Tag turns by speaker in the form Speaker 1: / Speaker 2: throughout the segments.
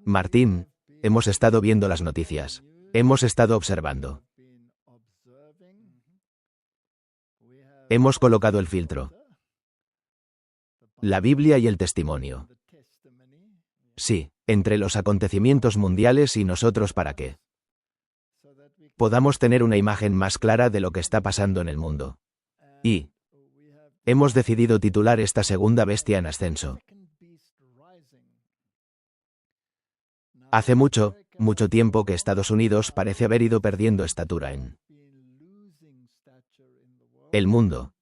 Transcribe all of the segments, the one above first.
Speaker 1: Martín, hemos estado viendo las noticias. Hemos estado observando. Hemos colocado el filtro. La Biblia y el testimonio. Sí, entre los acontecimientos mundiales y nosotros para que podamos tener una imagen más clara de lo que está pasando en el mundo. Y hemos decidido titular esta segunda bestia en ascenso. Hace mucho tiempo que Estados Unidos parece haber ido perdiendo estatura en el mundo.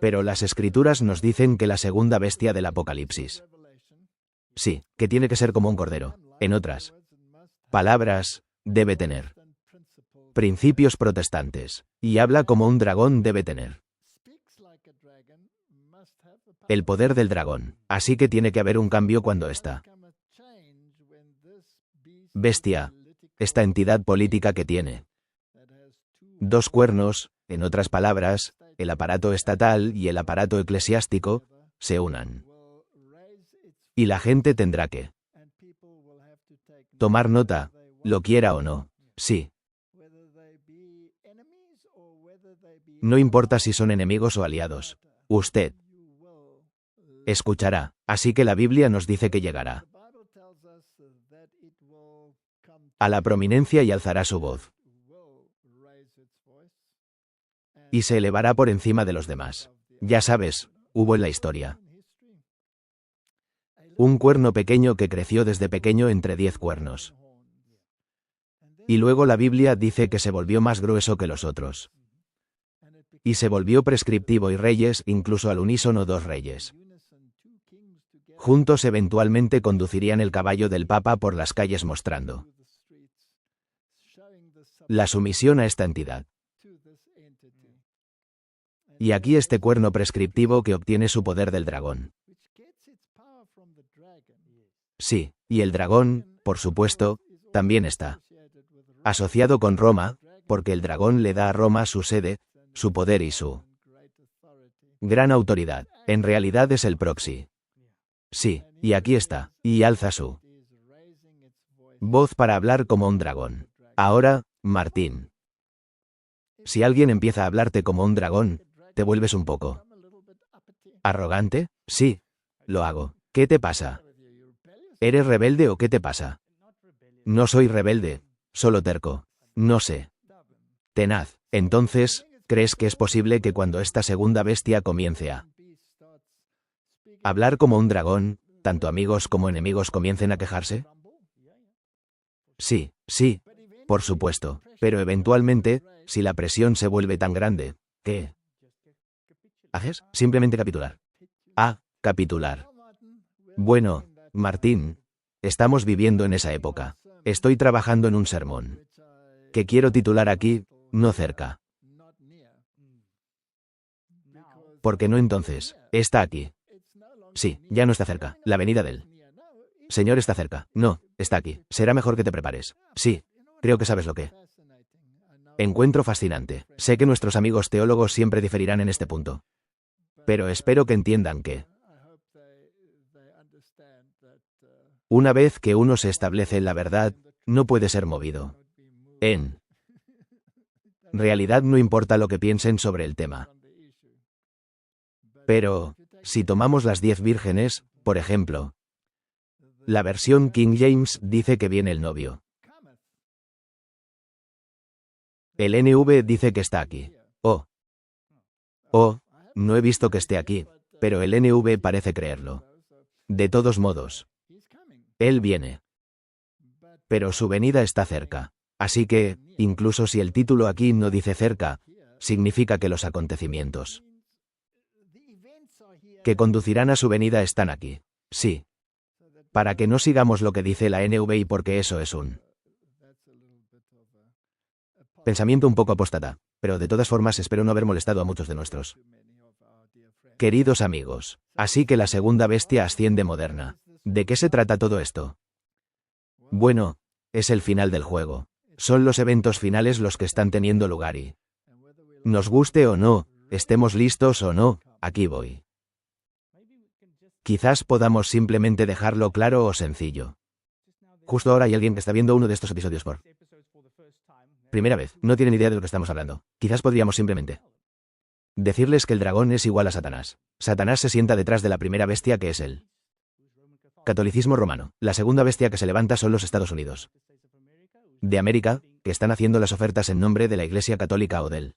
Speaker 1: Pero las escrituras nos dicen que la segunda bestia del Apocalipsis. Sí, que tiene que ser como un cordero. En otras palabras, debe tener principios protestantes. Y habla como un dragón debe tener el poder del dragón. Así que tiene que haber un cambio cuando esta bestia, esta entidad política que tiene dos cuernos, en otras palabras, el aparato estatal y el aparato eclesiástico, se unan. Y la gente tendrá que tomar nota, lo quiera o no. Sí. No importa si son enemigos o aliados. Usted escuchará. Así que la Biblia nos dice que llegará a la prominencia y alzará su voz. Y se elevará por encima de los demás. Ya sabes, hubo en la historia un cuerno pequeño que creció desde pequeño entre 10 cuernos. Y luego la Biblia dice que se volvió más grueso que los otros. Y se volvió prescriptivo y reyes, incluso al unísono 2 reyes. Juntos eventualmente conducirían el caballo del Papa por las calles mostrando la sumisión a esta entidad. Y aquí este cuerno prescriptivo que obtiene su poder del dragón. Sí, y el dragón, por supuesto, también está asociado con Roma, porque el dragón le da a Roma su sede, su poder y su gran autoridad. En realidad es el proxy. Sí, y aquí está, y alza su voz para hablar como un dragón. Ahora, Martín, si alguien empieza a hablarte como un dragón, ¿te vuelves un poco arrogante? Sí, lo hago. ¿Qué te pasa? ¿Eres rebelde o qué te pasa? No soy rebelde, solo terco. No sé. Tenaz. Entonces, ¿crees que es posible que cuando esta segunda bestia comience a hablar como un dragón, tanto amigos como enemigos comiencen a quejarse? Sí, por supuesto. Pero eventualmente, si la presión se vuelve tan grande, ¿qué haces? Simplemente capitular. Capitular. Bueno, Martín, estamos viviendo en esa época. Estoy trabajando en un sermón que quiero titular aquí, no cerca. ¿Por qué no entonces? Está aquí. Sí, ya no está cerca. La venida del Señor está cerca. No, está aquí. Será mejor que te prepares. Sí, creo que sabes lo que encuentro fascinante. Sé que nuestros amigos teólogos siempre diferirán en este punto. Pero espero que entiendan que una vez que uno se establece en la verdad, no puede ser movido. En realidad no importa lo que piensen sobre el tema. Pero, si tomamos las 10 vírgenes, por ejemplo, la versión King James dice que viene el novio. El NV dice que está aquí. No he visto que esté aquí, pero el NV parece creerlo. De todos modos, él viene. Pero su venida está cerca. Así que, incluso si el título aquí no dice cerca, significa que los acontecimientos que conducirán a su venida están aquí. Sí. Para que no sigamos lo que dice la NV y porque eso es un pensamiento un poco apóstata, pero de todas formas espero no haber molestado a muchos de nuestros queridos amigos. Así que la segunda bestia asciende moderna. ¿De qué se trata todo esto? Bueno, es el final del juego. Son los eventos finales los que están teniendo lugar y, nos guste o no, estemos listos o no, aquí voy. Quizás podamos simplemente dejarlo claro o sencillo. Justo ahora hay alguien que está viendo uno de estos episodios por primera vez. No tienen idea de lo que estamos hablando. Quizás podríamos simplemente decirles que el dragón es igual a Satanás. Satanás se sienta detrás de la primera bestia, que es el catolicismo romano. La segunda bestia que se levanta son los Estados Unidos de América, que están haciendo las ofertas en nombre de la Iglesia Católica o del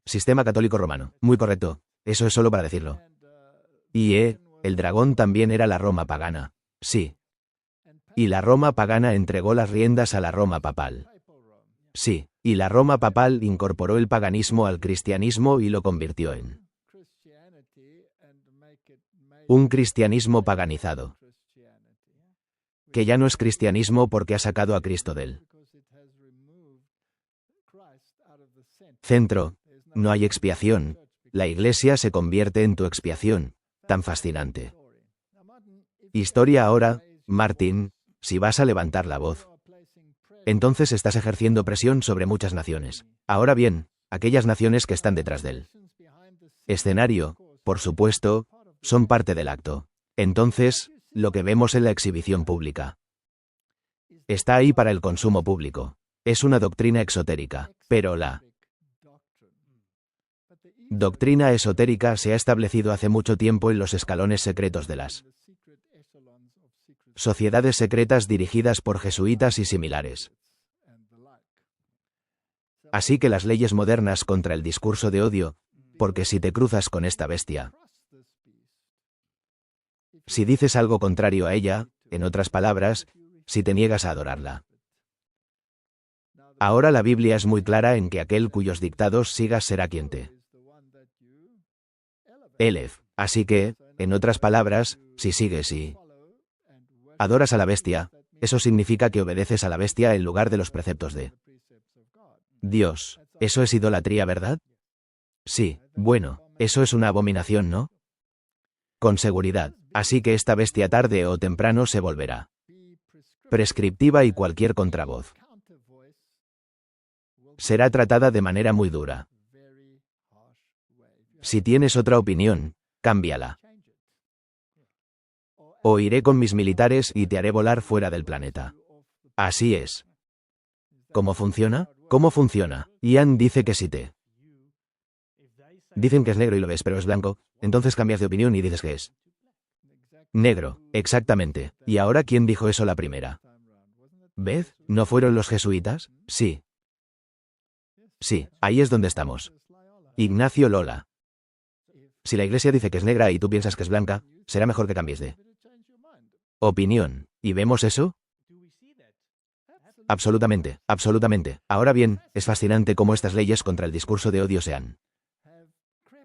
Speaker 1: sistema católico romano. Muy correcto. Eso es solo para decirlo. Y el dragón también era la Roma pagana. Sí. Y la Roma pagana entregó las riendas a la Roma papal. Sí. Y la Roma papal incorporó el paganismo al cristianismo y lo convirtió en un cristianismo paganizado, que ya no es cristianismo porque ha sacado a Cristo del centro. No hay expiación. La Iglesia se convierte en tu expiación. Tan fascinante. Historia ahora, Martin, si vas a levantar la voz, entonces estás ejerciendo presión sobre muchas naciones. Ahora bien, aquellas naciones que están detrás del escenario, por supuesto, son parte del acto. Entonces, lo que vemos en la exhibición pública está ahí para el consumo público. Es una doctrina exotérica, pero la doctrina esotérica se ha establecido hace mucho tiempo en los escalones secretos de las sociedades secretas dirigidas por jesuitas y similares. Así que las leyes modernas contra el discurso de odio, porque si te cruzas con esta bestia, si dices algo contrario a ella, en otras palabras, si te niegas a adorarla. Ahora la Biblia es muy clara en que aquel cuyos dictados sigas será quien te eleve. Así que, en otras palabras, si sigues y adoras a la bestia, eso significa que obedeces a la bestia en lugar de los preceptos de Dios. Eso es idolatría, ¿verdad? Sí, bueno, eso es una abominación, ¿no? Con seguridad. Así que esta bestia tarde o temprano se volverá prescriptiva y cualquier contravoz será tratada de manera muy dura. Si tienes otra opinión, cámbiala. O iré con mis militares y te haré volar fuera del planeta. Así es. ¿Cómo funciona? ¿Cómo funciona? Ian dice que si te dicen que es negro y lo ves pero es blanco, entonces cambias de opinión y dices que es negro, exactamente. ¿Y ahora quién dijo eso la primera vez? ¿No fueron los jesuitas? Sí. Sí, ahí es donde estamos. Ignacio Lola. Si la Iglesia dice que es negra y tú piensas que es blanca, será mejor que cambies de opinión. ¿Y vemos eso? Absolutamente, absolutamente. Ahora bien, es fascinante cómo estas leyes contra el discurso de odio se han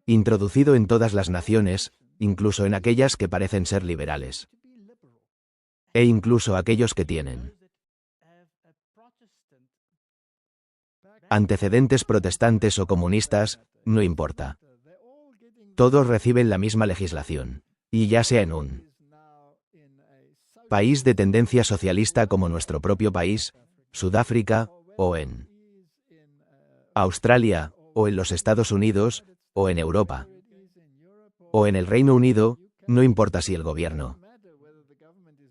Speaker 1: introducido en todas las naciones, incluso en aquellas que parecen ser liberales. E incluso aquellos que tienen antecedentes protestantes o comunistas, no importa. Todos reciben la misma legislación. Y ya sea en un país de tendencia socialista como nuestro propio país, Sudáfrica, o en Australia, o en los Estados Unidos, o en Europa, o en el Reino Unido, no importa si el gobierno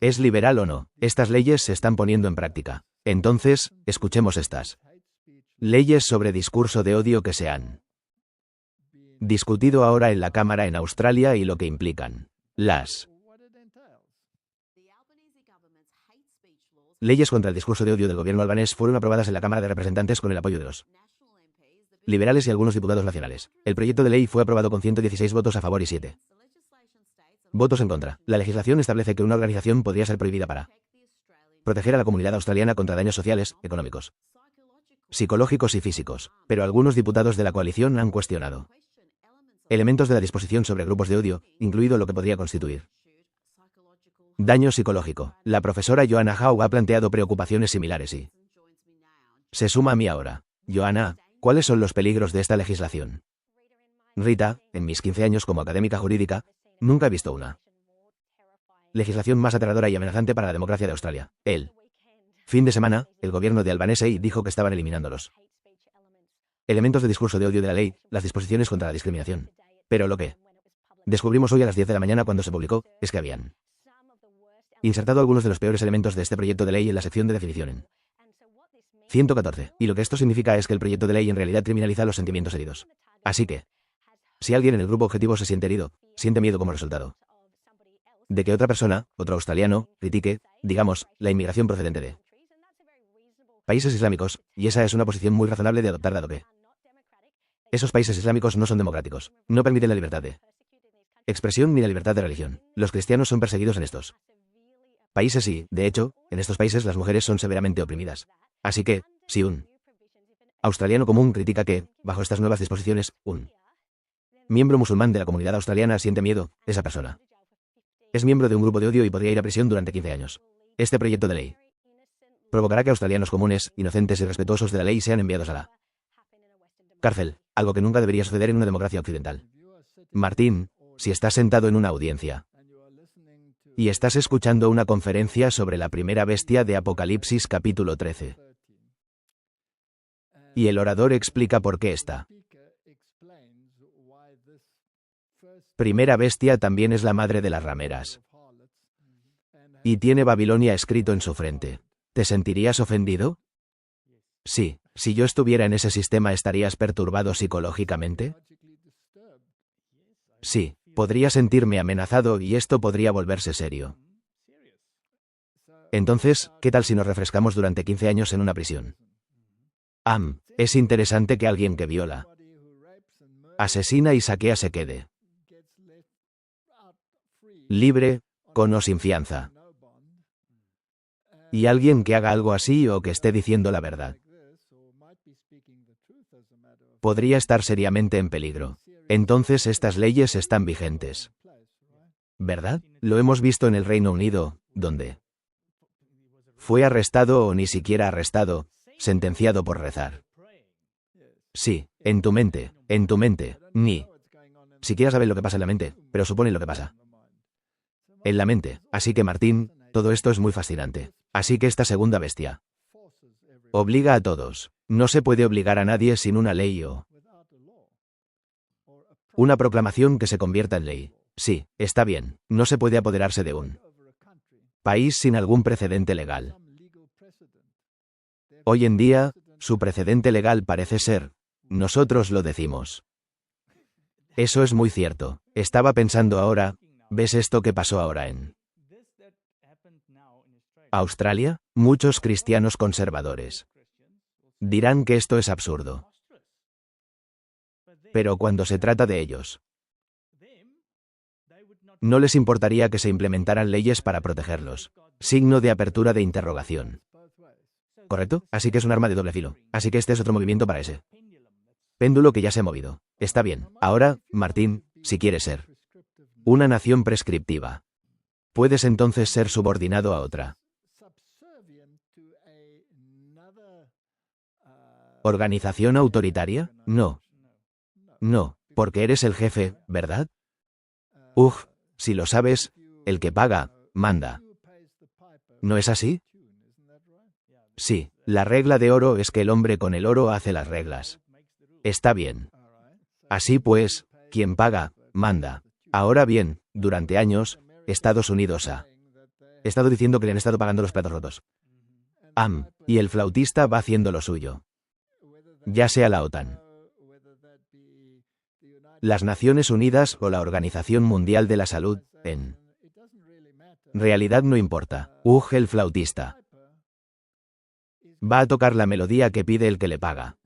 Speaker 1: es liberal o no, estas leyes se están poniendo en práctica. Entonces, escuchemos estas leyes sobre discurso de odio que se han discutido ahora en la Cámara en Australia y lo que implican. Las leyes contra el discurso de odio del gobierno albanés fueron aprobadas en la Cámara de Representantes con el apoyo de los liberales y algunos diputados nacionales. El proyecto de ley fue aprobado con 116 votos a favor y 7 votos en contra. La legislación establece que una organización podría ser prohibida para proteger a la comunidad australiana contra daños sociales, económicos, psicológicos y físicos, pero algunos diputados de la coalición han cuestionado elementos de la disposición sobre grupos de odio, incluido lo que podría constituir daño psicológico. La profesora Joanna Howe ha planteado preocupaciones similares y se suma a mí ahora. Joanna, ¿cuáles son los peligros de esta legislación? Rita, en mis 15 años como académica jurídica, nunca he visto una legislación más aterradora y amenazante para la democracia de Australia. El fin de semana, el gobierno de Albanese dijo que estaban eliminando los elementos de discurso de odio de la ley, las disposiciones contra la discriminación. Pero lo que descubrimos hoy a las 10 de la mañana cuando se publicó, es que habían Insertado algunos de los peores elementos de este proyecto de ley en la sección de definición en 114. Y lo que esto significa es que el proyecto de ley en realidad criminaliza los sentimientos heridos. Así que, si alguien en el grupo objetivo se siente herido, siente miedo como resultado de que otra persona, otro australiano, critique, digamos, la inmigración procedente de países islámicos, y esa es una posición muy razonable de adoptar dado que esos países islámicos no son democráticos, no permiten la libertad de expresión ni la libertad de religión. Los cristianos son perseguidos en estos países y, de hecho, en estos países las mujeres son severamente oprimidas. Así que, si un australiano común critica que, bajo estas nuevas disposiciones, un miembro musulmán de la comunidad australiana siente miedo, esa persona es miembro de un grupo de odio y podría ir a prisión durante 15 años. Este proyecto de ley provocará que australianos comunes, inocentes y respetuosos de la ley sean enviados a la cárcel, algo que nunca debería suceder en una democracia occidental. Martín, si estás sentado en una audiencia y estás escuchando una conferencia sobre la primera bestia de Apocalipsis capítulo 13, y el orador explica por qué esta primera bestia también es la madre de las rameras y tiene Babilonia escrito en su frente, ¿te sentirías ofendido? Sí, si yo estuviera en ese sistema, ¿estarías perturbado psicológicamente? Sí, podría sentirme amenazado y esto podría volverse serio. Entonces, ¿qué tal si nos refrescamos durante 15 años en una prisión? Es interesante que alguien que viola, asesina y saquea se quede libre, con o sin fianza. Y alguien que haga algo así o que esté diciendo la verdad podría estar seriamente en peligro. Entonces estas leyes están vigentes, ¿verdad? Lo hemos visto en el Reino Unido, donde fue arrestado o ni siquiera arrestado, sentenciado por rezar. Sí, en tu mente, ni siquiera sabes lo que pasa en la mente, pero supone lo que pasa en la mente. Así que Martín, todo esto es muy fascinante. Así que esta segunda bestia obliga a todos. No se puede obligar a nadie sin una ley o una proclamación que se convierta en ley. Sí, está bien, no se puede apoderarse de un país sin algún precedente legal. Hoy en día, su precedente legal parece ser, nosotros lo decimos. Eso es muy cierto. Estaba pensando ahora, ¿ves esto que pasó ahora en Australia? Muchos cristianos conservadores dirán que esto es absurdo. Pero cuando se trata de ellos, no les importaría que se implementaran leyes para protegerlos. Signo de apertura de interrogación. ¿Correcto? Así que es un arma de doble filo. Así que este es otro movimiento para ese péndulo que ya se ha movido. Está bien. Ahora, Martín, si quieres ser una nación prescriptiva, puedes entonces ser subordinado a otra ¿organización autoritaria? No. No, porque eres el jefe, ¿verdad? Si lo sabes, el que paga, manda. ¿No es así? Sí, la regla de oro es que el hombre con el oro hace las reglas. Está bien. Así pues, quien paga, manda. Ahora bien, durante años, Estados Unidos ha estado diciendo que le han estado pagando los platos rotos. Y el flautista va haciendo lo suyo. Ya sea la OTAN, las Naciones Unidas o la Organización Mundial de la Salud, en realidad no importa. El flautista va a tocar la melodía que pide el que le paga.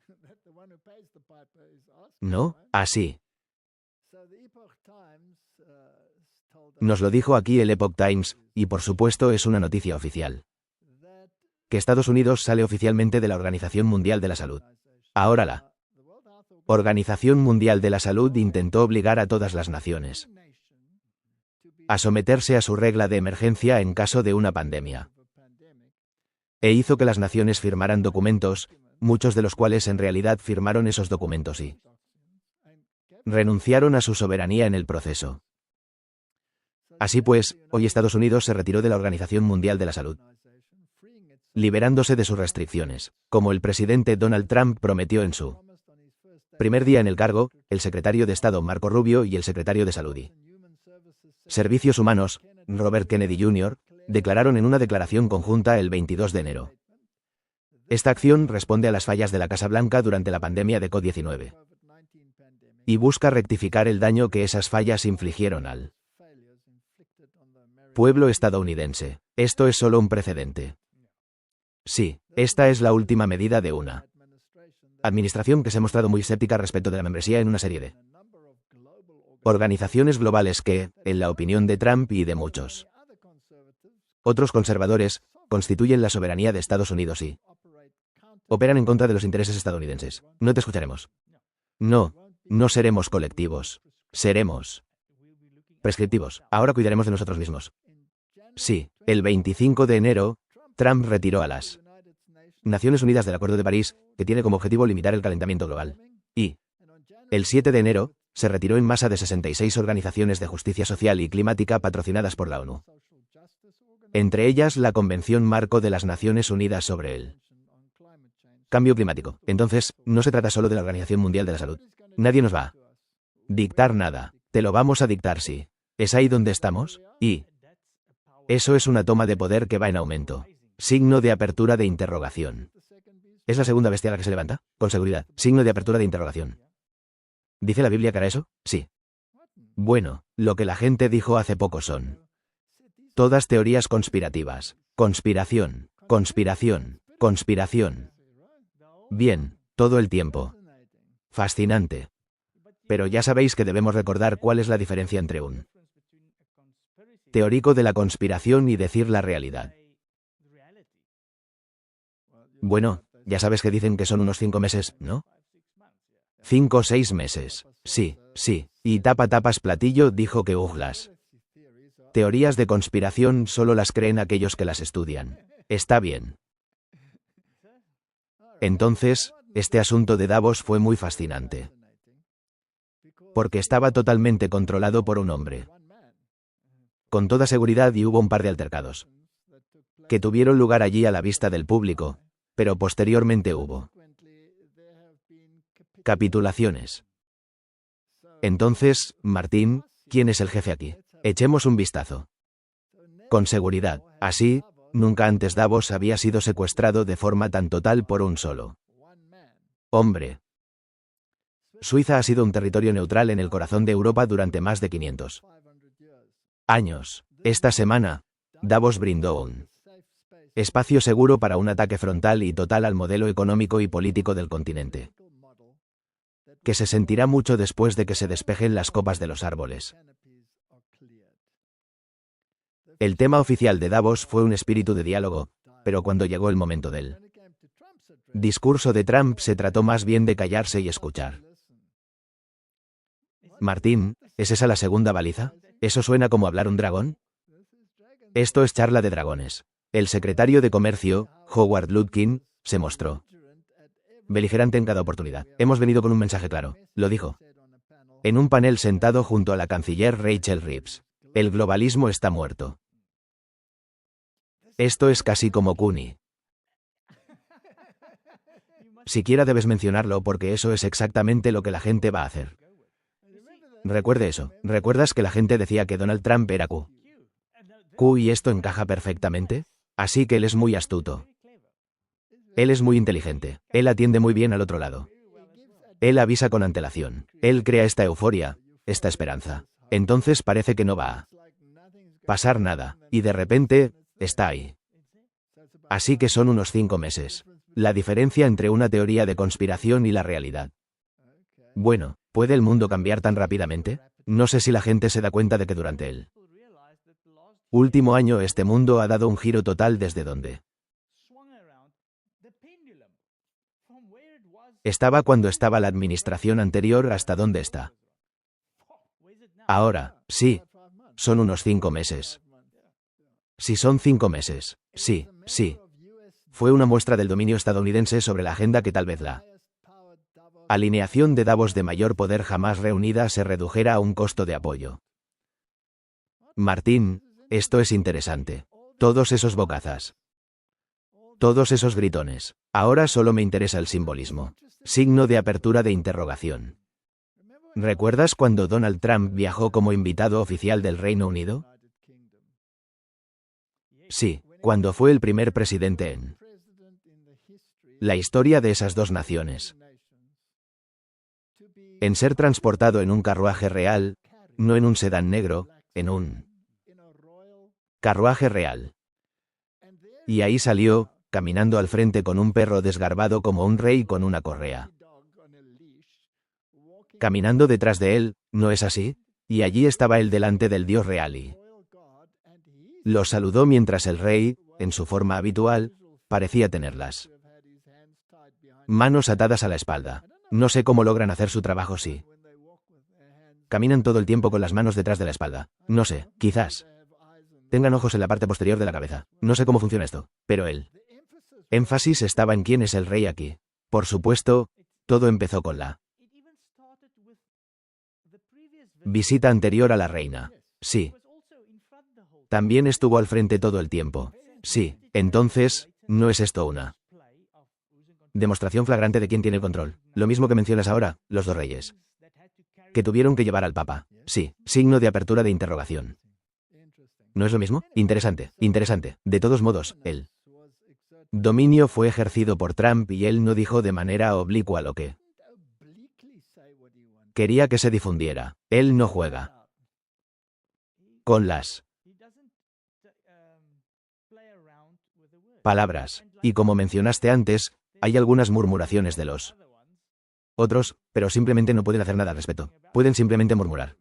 Speaker 1: ¿No? Así. Nos lo dijo aquí el Epoch Times, y por supuesto es una noticia oficial, que Estados Unidos sale oficialmente de la Organización Mundial de la Salud. Ahora la Organización Mundial de la Salud intentó obligar a todas las naciones a someterse a su regla de emergencia en caso de una pandemia. E hizo que las naciones firmaran documentos, muchos de los cuales en realidad firmaron esos documentos y renunciaron a su soberanía en el proceso. Así pues, hoy Estados Unidos se retiró de la Organización Mundial de la Salud, liberándose de sus restricciones, como el presidente Donald Trump prometió en su primer día en el cargo, el secretario de Estado Marco Rubio y el secretario de Salud y Servicios Humanos, Robert Kennedy Jr., declararon en una declaración conjunta el 22 de enero. Esta acción responde a las fallas de la Casa Blanca durante la pandemia de COVID-19 y busca rectificar el daño que esas fallas infligieron al pueblo estadounidense. Esto es solo un precedente. Sí, esta es la última medida de una administración que se ha mostrado muy escéptica respecto de la membresía en una serie de organizaciones globales que, en la opinión de Trump y de muchos otros conservadores, constituyen la soberanía de Estados Unidos y operan en contra de los intereses estadounidenses. No te escucharemos. No, no seremos colectivos. Seremos prescriptivos. Ahora cuidaremos de nosotros mismos. Sí, el 25 de enero, Trump retiró a las Naciones Unidas del Acuerdo de París, que tiene como objetivo limitar el calentamiento global. Y el 7 de enero, se retiró en masa de 66 organizaciones de justicia social y climática patrocinadas por la ONU. Entre ellas la Convención Marco de las Naciones Unidas sobre el Cambio Climático. Entonces, no se trata solo de la Organización Mundial de la Salud. Nadie nos va a dictar nada. Te lo vamos a dictar sí. ¿Es ahí donde estamos? Y eso es una toma de poder que va en aumento. Signo de apertura de interrogación. ¿Es la segunda bestia la que se levanta? Con seguridad. Signo de apertura de interrogación. ¿Dice la Biblia que hará eso? Sí. Bueno, lo que la gente dijo hace poco son todas teorías conspirativas. Conspiración, conspiración, conspiración. Bien, todo el tiempo. Fascinante. Pero ya sabéis que debemos recordar cuál es la diferencia entre un teórico de la conspiración y decir la realidad. Bueno, ya sabes que dicen que son unos 5 meses, ¿no? 5 o 6 meses. Sí, sí. Y Tapas Platillo dijo que las teorías de conspiración solo las creen aquellos que las estudian. Está bien. Entonces, este asunto de Davos fue muy fascinante. Porque estaba totalmente controlado por un hombre. Con toda seguridad, y hubo un par de altercados que tuvieron lugar allí a la vista del público, pero posteriormente hubo capitulaciones. Entonces, Martín, ¿quién es el jefe aquí? Echemos un vistazo. Con seguridad. Así, nunca antes Davos había sido secuestrado de forma tan total por un solo hombre. Suiza ha sido un territorio neutral en el corazón de Europa durante más de 500 años. Esta semana, Davos brindó un espacio seguro para un ataque frontal y total al modelo económico y político del continente, que se sentirá mucho después de que se despejen las copas de los árboles. El tema oficial de Davos fue un espíritu de diálogo, pero cuando llegó el momento del discurso de Trump se trató más bien de callarse y escuchar. Martín, ¿es esa la segunda baliza? ¿Eso suena como hablar un dragón? Esto es charla de dragones. El secretario de Comercio, Howard Lutkin, se mostró beligerante en cada oportunidad. Hemos venido con un mensaje claro, lo dijo en un panel sentado junto a la canciller Rachel Reeves. El globalismo está muerto. Esto es casi como Cooney. Siquiera debes mencionarlo porque eso es exactamente lo que la gente va a hacer. Recuerde eso. ¿Recuerdas que la gente decía que Donald Trump era Q? Q y esto encaja perfectamente. Así que él es muy astuto. Él es muy inteligente. Él atiende muy bien al otro lado. Él avisa con antelación. Él crea esta euforia, esta esperanza. Entonces parece que no va a pasar nada. Y de repente, está ahí. Así que son unos 5 meses. La diferencia entre una teoría de conspiración y la realidad. Bueno, ¿puede el mundo cambiar tan rápidamente? No sé si la gente se da cuenta de que durante el último año este mundo ha dado un giro total desde donde estaba cuando estaba la administración anterior hasta donde está ahora. Sí, son unos 5 meses. Si son 5 meses. Sí, sí. Fue una muestra del dominio estadounidense sobre la agenda que tal vez la alineación de Davos de mayor poder jamás reunida se redujera a un costo de apoyo. Martín, esto es interesante. Todos esos bocazas. Todos esos gritones. Ahora solo me interesa el simbolismo. Signo de apertura de interrogación. ¿Recuerdas cuando Donald Trump viajó como invitado oficial del Reino Unido? Sí, cuando fue el primer presidente en la historia de esas dos naciones en ser transportado en un carruaje real, no en un sedán negro, en un carruaje real. Y ahí salió, caminando al frente con un perro desgarbado como un rey con una correa. Caminando detrás de él, ¿no es así? Y allí estaba él delante del dios real y lo saludó mientras el rey, en su forma habitual, parecía tener las manos atadas a la espalda. No sé cómo logran hacer su trabajo si caminan todo el tiempo con las manos detrás de la espalda. No sé, quizás tengan ojos en la parte posterior de la cabeza. No sé cómo funciona esto, pero el énfasis estaba en quién es el rey aquí. Por supuesto, todo empezó con la visita anterior a la reina. Sí. También estuvo al frente todo el tiempo. Sí. Entonces, ¿no es esto una demostración flagrante de quién tiene el control? Lo mismo que mencionas ahora, los dos reyes que tuvieron que llevar al Papa. Sí. Signo de apertura de interrogación. ¿No es lo mismo? Interesante, interesante. De todos modos, el dominio fue ejercido por Trump y él no dijo de manera oblicua lo que quería que se difundiera. Él no juega con las palabras. Y como mencionaste antes, hay algunas murmuraciones de los otros, pero simplemente no pueden hacer nada al respecto. Pueden simplemente murmurar.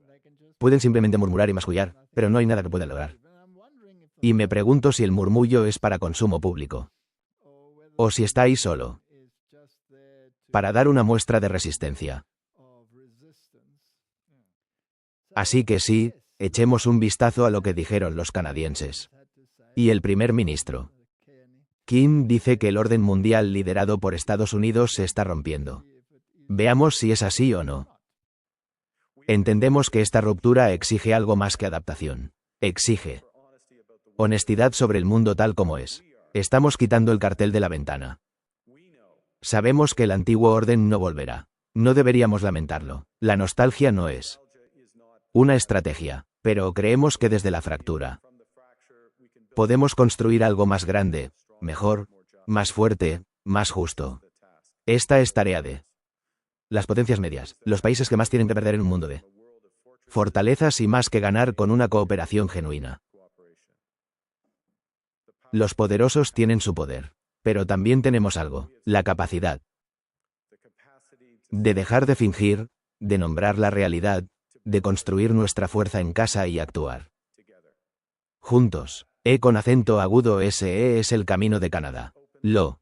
Speaker 1: Pueden simplemente murmurar y mascullar, pero no hay nada que puedan lograr. Y me pregunto si el murmullo es para consumo público. O si está ahí solo para dar una muestra de resistencia. Así que sí, echemos un vistazo a lo que dijeron los canadienses. Y el primer ministro Kim dice que el orden mundial liderado por Estados Unidos se está rompiendo. Veamos si es así o no. Entendemos que esta ruptura exige algo más que adaptación. Exige honestidad sobre el mundo tal como es. Estamos quitando el cartel de la ventana. Sabemos que el antiguo orden no volverá. No deberíamos lamentarlo. La nostalgia no es una estrategia, pero creemos que desde la fractura podemos construir algo más grande, mejor, más fuerte, más justo. Esta es tarea de las potencias medias, los países que más tienen que perder en un mundo de fortalezas y más que ganar con una cooperación genuina. Los poderosos tienen su poder, pero también tenemos algo, la capacidad de dejar de fingir, de nombrar la realidad, de construir nuestra fuerza en casa y actuar juntos. Con acento agudo ese es el camino de Canadá. Lo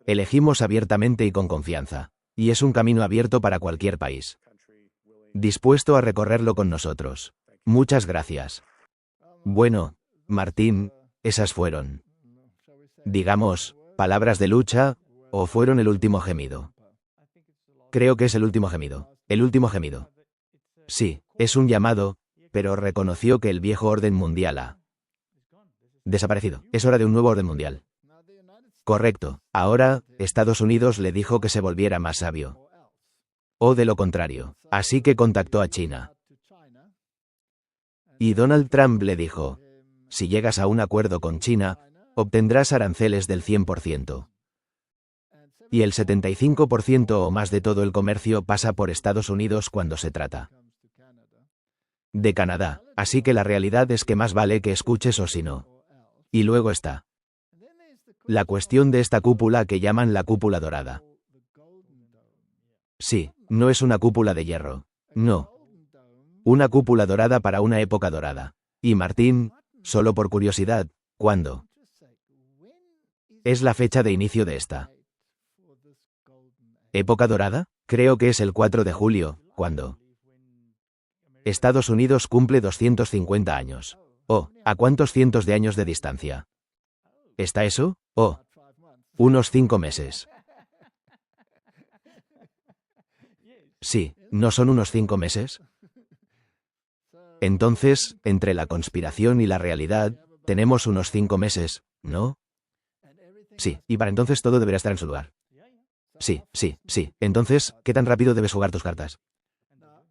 Speaker 1: elegimos abiertamente y con confianza. Y es un camino abierto para cualquier país dispuesto a recorrerlo con nosotros. Muchas gracias. Bueno, Martín, esas fueron, digamos, palabras de lucha, o fueron el último gemido. Creo que es el último gemido. El último gemido. Sí, es un llamado, pero reconoció que el viejo orden mundial ha desaparecido. Es hora de un nuevo orden mundial. Correcto. Ahora, Estados Unidos le dijo que se volviera más sabio. O de lo contrario. Así que contactó a China. Y Donald Trump le dijo, si llegas a un acuerdo con China, obtendrás aranceles del 100%. Y el 75% o más de todo el comercio pasa por Estados Unidos cuando se trata de Canadá. Así que la realidad es que más vale que escuches o si no. Y luego está la cuestión de esta cúpula que llaman la cúpula dorada. Sí, no es una cúpula de hierro. No. Una cúpula dorada para una época dorada. Y Martín, solo por curiosidad, ¿cuándo es la fecha de inicio de esta época dorada? Creo que es el 4 de julio, cuando Estados Unidos cumple 250 años. Oh, ¿a cuántos cientos de años de distancia está eso? Oh, unos 5 meses. Sí, ¿no son unos 5 meses? Entonces, entre la conspiración y la realidad, tenemos unos 5 meses, ¿no? Sí, y para entonces todo deberá estar en su lugar. Sí. Entonces, ¿qué tan rápido debes jugar tus cartas?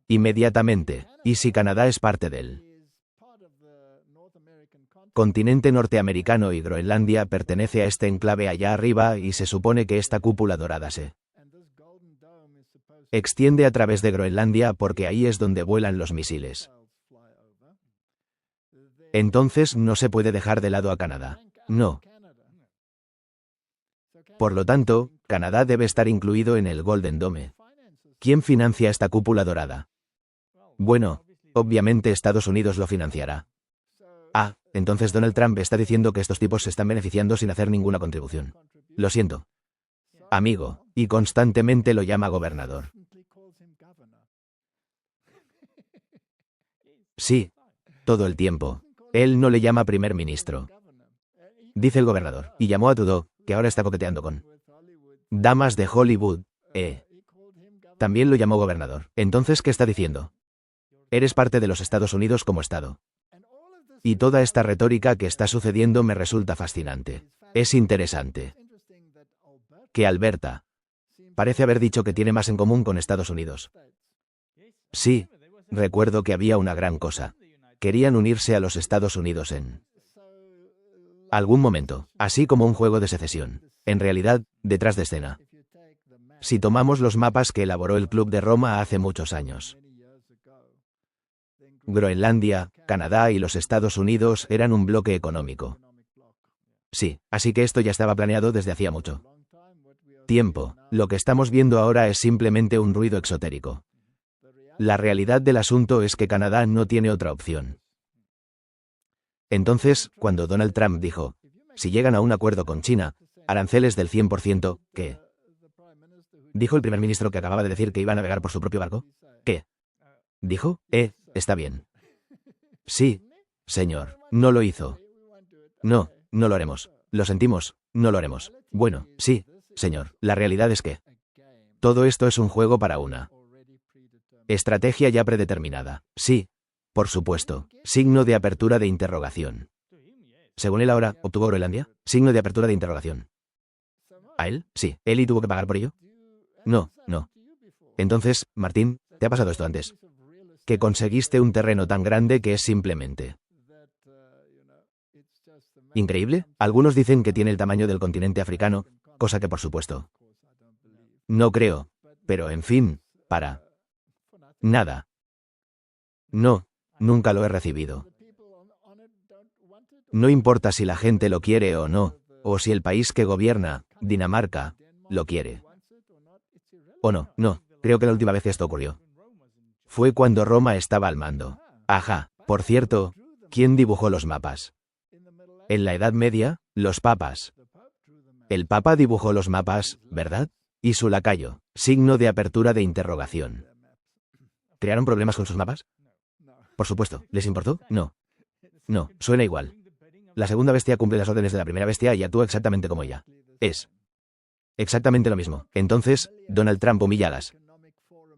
Speaker 1: Inmediatamente. ¿Y si Canadá es parte del continente norteamericano y Groenlandia pertenece a este enclave allá arriba y se supone que esta cúpula dorada se extiende a través de Groenlandia porque ahí es donde vuelan los misiles. Entonces no se puede dejar de lado a Canadá. No. Por lo tanto, Canadá debe estar incluido en el Golden Dome. ¿Quién financia esta cúpula dorada? Bueno, obviamente Estados Unidos lo financiará. Ah, entonces Donald Trump está diciendo que estos tipos se están beneficiando sin hacer ninguna contribución. Lo siento. Amigo, y constantemente lo llama gobernador. Sí, todo el tiempo. Él no le llama primer ministro. Dice el gobernador, y llamó a Trudeau, que ahora está coqueteando con damas de Hollywood, También lo llamó gobernador. Entonces, ¿qué está diciendo? Eres parte de los Estados Unidos como Estado. Y toda esta retórica que está sucediendo me resulta fascinante. Es interesante. Que Alberta parece haber dicho que tiene más en común con Estados Unidos. Sí, recuerdo que había una gran cosa. Querían unirse a los Estados Unidos en algún momento, así como un juego de secesión. En realidad, detrás de escena. Si tomamos los mapas que elaboró el Club de Roma hace muchos años, Groenlandia, Canadá y los Estados Unidos eran un bloque económico. Sí, así que esto ya estaba planeado desde hacía mucho tiempo. Lo que estamos viendo ahora es simplemente un ruido exotérico. La realidad del asunto es que Canadá no tiene otra opción. Entonces, cuando Donald Trump dijo, si llegan a un acuerdo con China, aranceles del 100%, ¿qué? ¿Dijo el primer ministro que acababa de decir que iba a navegar por su propio barco? ¿Qué? ¿Dijo? Está bien. Sí, señor, no lo hizo. No, no lo haremos. Lo sentimos, no lo haremos. Bueno, sí, señor, la realidad es que todo esto es un juego para una estrategia ya predeterminada. Sí, por supuesto. Signo de apertura de interrogación. Según él ahora, ¿obtuvo Groenlandia? Signo de apertura de interrogación. ¿A él? Sí. ¿Él tuvo que pagar por ello? No, no. Entonces, Martín, ¿te ha pasado esto antes? Que conseguiste un terreno tan grande que es simplemente increíble. Algunos dicen que tiene el tamaño del continente africano, cosa que por supuesto no creo, pero en fin, para nada. No, nunca lo he recibido. No importa si la gente lo quiere o no, o si el país que gobierna, Dinamarca, lo quiere. O no, creo que la última vez que esto ocurrió fue cuando Roma estaba al mando. Ajá, por cierto, ¿quién dibujó los mapas? En la Edad Media, los papas. El papa dibujó los mapas, ¿verdad? Y su lacayo, signo de apertura de interrogación. ¿Crearon problemas con sus mapas? Por supuesto. ¿Les importó? No. No, suena igual. La segunda bestia cumple las órdenes de la primera bestia y actúa exactamente como ella. Es exactamente lo mismo. Entonces, Donald Trump humilla a las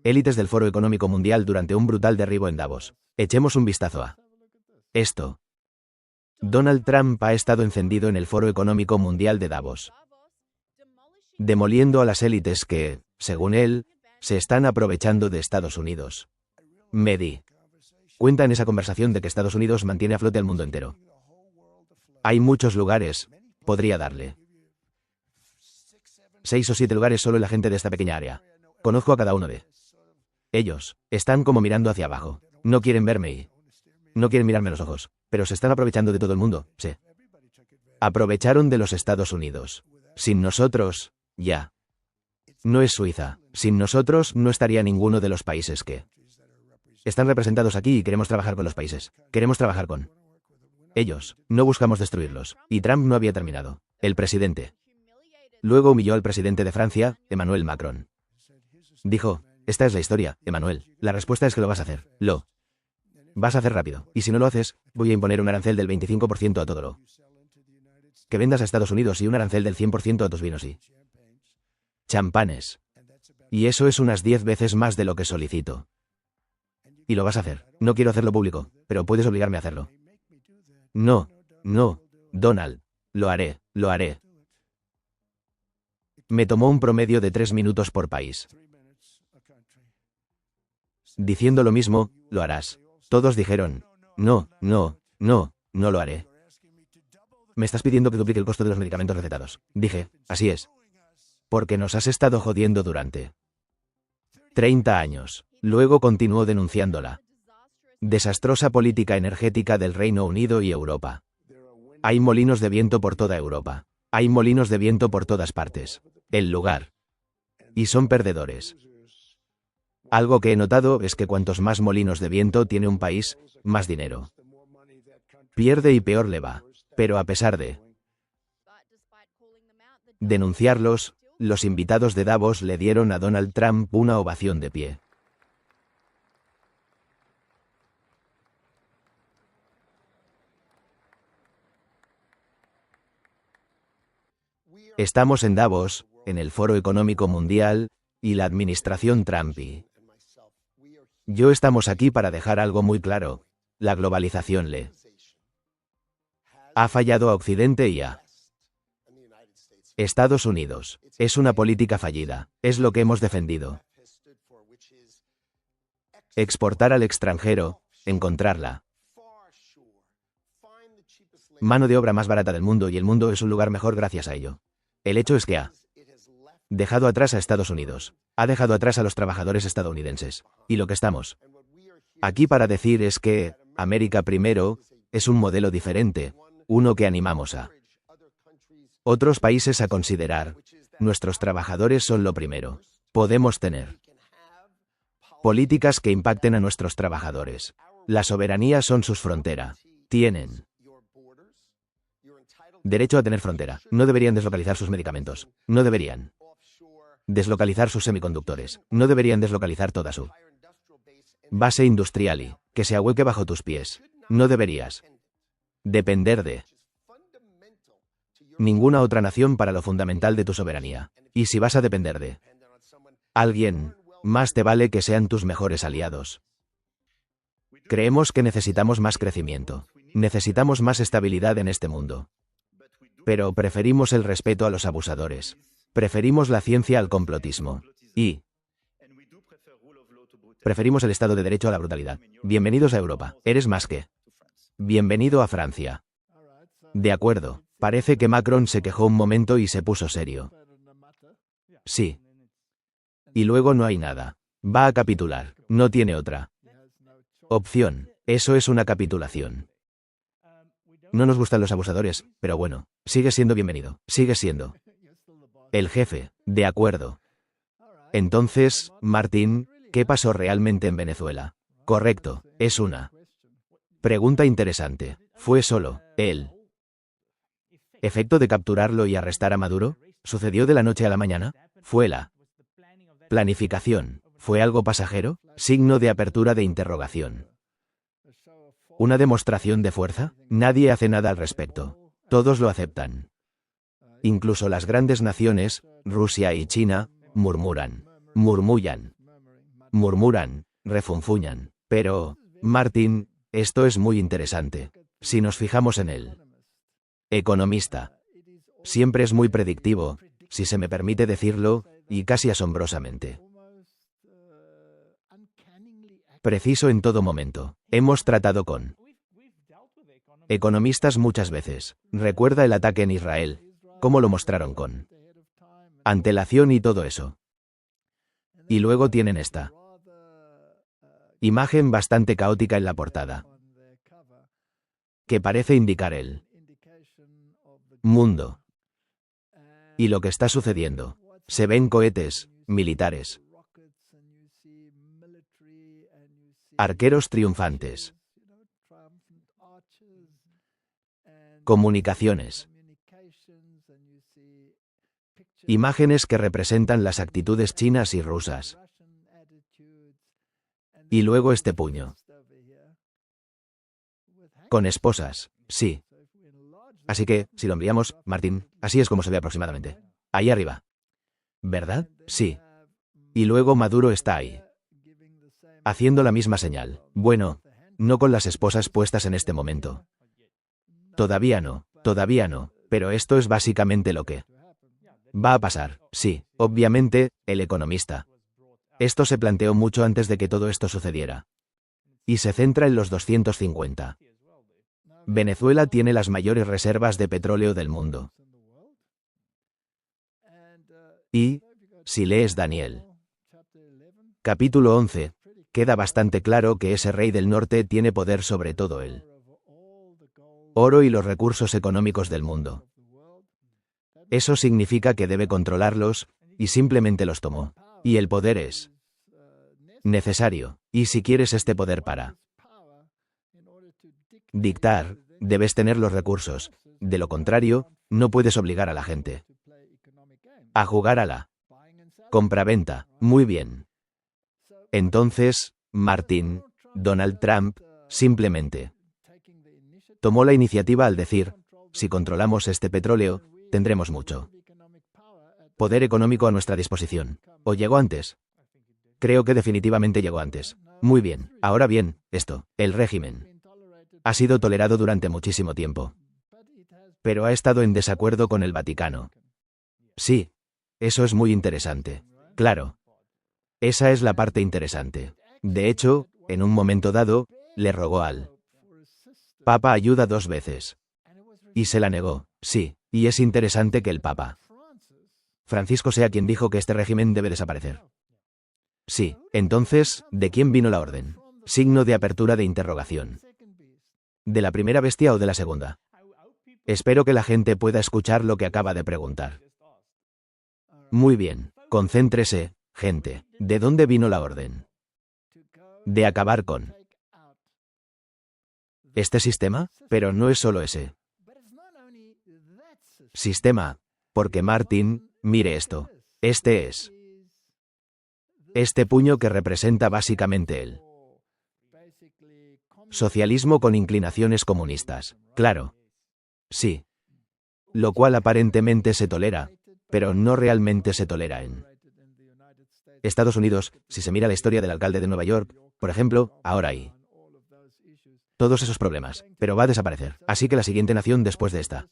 Speaker 1: élites del Foro Económico Mundial durante un brutal derribo en Davos. Echemos un vistazo a esto. Donald Trump ha estado encendido en el Foro Económico Mundial de Davos, demoliendo a las élites que, según él, se están aprovechando de Estados Unidos. Mehdi cuenta en esa conversación de que Estados Unidos mantiene a flote al mundo entero. Hay muchos lugares, podría darle 6 o 7 lugares solo en la gente de esta pequeña área. Conozco a cada uno de ellos. Están como mirando hacia abajo. No quieren verme y no quieren mirarme a los ojos, pero se están aprovechando de todo el mundo, sí. Aprovecharon de los Estados Unidos. Sin nosotros, ya. No es Suiza. Sin nosotros no estaría ninguno de los países que están representados aquí y queremos trabajar con los países. Queremos trabajar con ellos. No buscamos destruirlos. Y Trump no había terminado. El presidente luego humilló al presidente de Francia, Emmanuel Macron. Dijo, esta es la historia, Emmanuel. La respuesta es que lo vas a hacer. Lo vas a hacer rápido. Y si no lo haces, voy a imponer un arancel del 25% a todo lo que vendas a Estados Unidos y un arancel del 100% a tus vinos y champanes. Y eso es unas 10 veces más de lo que solicito. Y lo vas a hacer. No quiero hacerlo público, pero puedes obligarme a hacerlo. No, Donald. Lo haré. Me tomó un promedio de 3 minutos por país. Diciendo lo mismo, lo harás. Todos dijeron, no lo haré. Me estás pidiendo que duplique el costo de los medicamentos recetados. Dije, así es. Porque nos has estado jodiendo durante 30 años. Luego continuó denunciándola desastrosa política energética del Reino Unido y Europa. Hay molinos de viento por toda Europa. Hay molinos de viento por todas partes. El lugar. Y son perdedores. Algo que he notado es que cuantos más molinos de viento tiene un país, más dinero pierde y peor le va. Pero a pesar de denunciarlos, los invitados de Davos le dieron a Donald Trump una ovación de pie. Estamos en Davos, en el Foro Económico Mundial, y la administración Trump y yo estamos aquí para dejar algo muy claro. La globalización le ha fallado a Occidente y a Estados Unidos. Es una política fallida. Es lo que hemos defendido. Exportar al extranjero, encontrarla mano de obra más barata del mundo, y el mundo es un lugar mejor gracias a ello. El hecho es que ha dejado atrás a Estados Unidos. Ha dejado atrás a los trabajadores estadounidenses. Y lo que estamos aquí para decir es que América primero es un modelo diferente, uno que animamos a otros países a considerar. Nuestros trabajadores son lo primero. Podemos tener políticas que impacten a nuestros trabajadores. La soberanía son sus fronteras. Tienen derecho a tener frontera. No deberían deslocalizar sus medicamentos. No deberían deslocalizar sus semiconductores. No deberían deslocalizar toda su base industrial y que se ahueque bajo tus pies. No deberías depender de ninguna otra nación para lo fundamental de tu soberanía. Y si vas a depender de alguien, más te vale que sean tus mejores aliados. Creemos que necesitamos más crecimiento. Necesitamos más estabilidad en este mundo. Pero preferimos el respeto a los abusadores. Preferimos la ciencia al complotismo. Y preferimos el Estado de Derecho a la brutalidad. Bienvenidos a Europa. Eres más que bienvenido a Francia. De acuerdo. Parece que Macron se quejó un momento y se puso serio. Sí. Y luego no hay nada. Va a capitular. No tiene otra opción. Eso es una capitulación. No nos gustan los abusadores, pero bueno, sigue siendo bienvenido. Sigue siendo el jefe. De acuerdo. Entonces, Martín, ¿qué pasó realmente en Venezuela? Correcto. Es una pregunta interesante. ¿Fue solo el efecto de capturarlo y arrestar a Maduro? ¿Sucedió de la noche a la mañana? ¿Fue la planificación? ¿Fue algo pasajero? Signo de apertura de interrogación. ¿Una demostración de fuerza? Nadie hace nada al respecto. Todos lo aceptan. Incluso las grandes naciones, Rusia y China, murmuran, refunfuñan. Pero, Martín, esto es muy interesante. Si nos fijamos en el economista, siempre es muy predictivo, si se me permite decirlo, y casi asombrosamente preciso en todo momento. Hemos tratado con economistas muchas veces. Recuerda el ataque en Israel, cómo lo mostraron con antelación y todo eso. Y luego tienen esta imagen bastante caótica en la portada, que parece indicar el mundo. Y lo que está sucediendo. Se ven cohetes militares, arqueros triunfantes, comunicaciones, imágenes que representan las actitudes chinas y rusas. Y luego este puño. Con esposas, sí. Así que, si lo enviamos, Martín, así es como se ve aproximadamente. Ahí arriba. ¿Verdad? Sí. Y luego Maduro está ahí, haciendo la misma señal. Bueno, no con las esposas puestas en este momento. Todavía no, pero esto es básicamente lo que va a pasar. Sí, obviamente, el economista. Esto se planteó mucho antes de que todo esto sucediera. Y se centra en los 250 Venezuela tiene las mayores reservas de petróleo del mundo. Y, si lees Daniel, capítulo 11, queda bastante claro que ese rey del norte tiene poder sobre todo el oro y los recursos económicos del mundo. Eso significa que debe controlarlos, y simplemente los tomó. Y el poder es necesario, y si quieres este poder para dictar, debes tener los recursos. De lo contrario, no puedes obligar a la gente a jugar a la compraventa. Muy bien. Entonces, Donald Trump, simplemente tomó la iniciativa al decir, si controlamos este petróleo, tendremos mucho poder económico a nuestra disposición. ¿O llegó antes? Creo que definitivamente llegó antes. Muy bien. Ahora bien, el régimen ha sido tolerado durante muchísimo tiempo. Pero ha estado en desacuerdo con el Vaticano. Sí. Eso es muy interesante. Claro. Esa es la parte interesante. De hecho, en un momento dado, le rogó al Papa ayuda 2 veces. Y se la negó. Sí. Y es interesante que el Papa Francisco sea quien dijo que este régimen debe desaparecer. Sí. Entonces, ¿de quién vino la orden? Signo de apertura de interrogación. ¿De la primera bestia o de la segunda? Espero que la gente pueda escuchar lo que acaba de preguntar. Muy bien. Concéntrese, gente. ¿De dónde vino la orden? De acabar con este sistema, pero no es solo ese sistema, porque mire esto. Este puño que representa básicamente el socialismo con inclinaciones comunistas. Claro. Sí. Lo cual aparentemente se tolera, pero no realmente se tolera en Estados Unidos. Si se mira la historia del alcalde de Nueva York, por ejemplo, ahora hay todos esos problemas, pero va a desaparecer. Así que la siguiente nación después de esta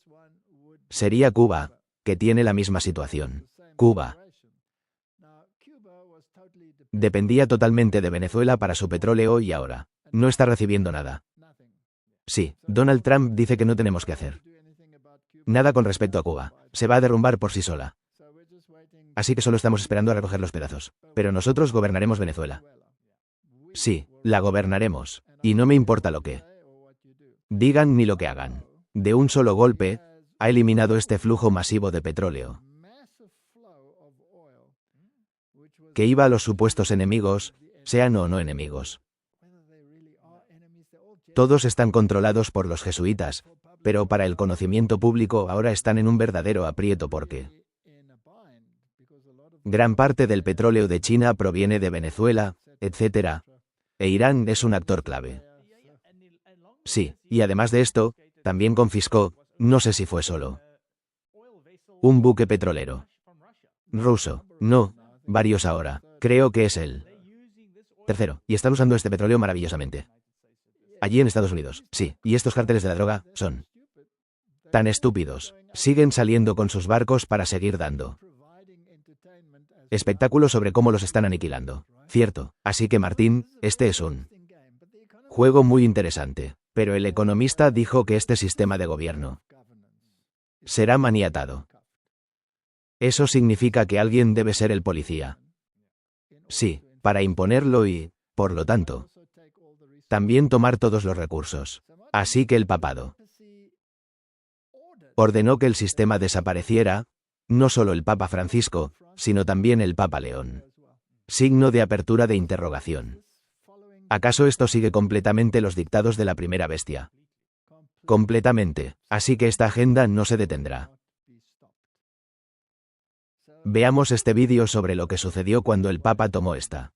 Speaker 1: sería Cuba, que tiene la misma situación. Cuba dependía totalmente de Venezuela para su petróleo y ahora no está recibiendo nada. Sí, Donald Trump dice que no tenemos que hacer nada con respecto a Cuba. Se va a derrumbar por sí sola. Así que solo estamos esperando a recoger los pedazos. Pero nosotros gobernaremos Venezuela. Sí, la gobernaremos. Y no me importa lo que digan ni lo que hagan. De un solo golpe, ha eliminado este flujo masivo de petróleo que iba a los supuestos enemigos, sean o no enemigos. Todos están controlados por los jesuitas, pero para el conocimiento público ahora están en un verdadero aprieto porque gran parte del petróleo de China proviene de Venezuela, etc. E Irán es un actor clave. Sí, y además de esto, también confiscó, no sé si fue solo un buque petrolero ruso, no, varios ahora, creo que es el tercero, y están usando este petróleo maravillosamente. Allí en Estados Unidos, sí, y estos cárteles de la droga son tan estúpidos, siguen saliendo con sus barcos para seguir dando espectáculos sobre cómo los están aniquilando. Cierto, así que este es un juego muy interesante, pero el economista dijo que este sistema de gobierno será maniatado. Eso significa que alguien debe ser el policía. Sí, para imponerlo y, por lo tanto, también tomar todos los recursos. Así que el papado ordenó que el sistema desapareciera, no solo el Papa Francisco, sino también el Papa León. Signo de apertura de interrogación. ¿Acaso esto sigue completamente los dictados de la primera bestia? Completamente, así que esta agenda no se detendrá. Veamos este vídeo sobre lo que sucedió cuando el Papa tomó esta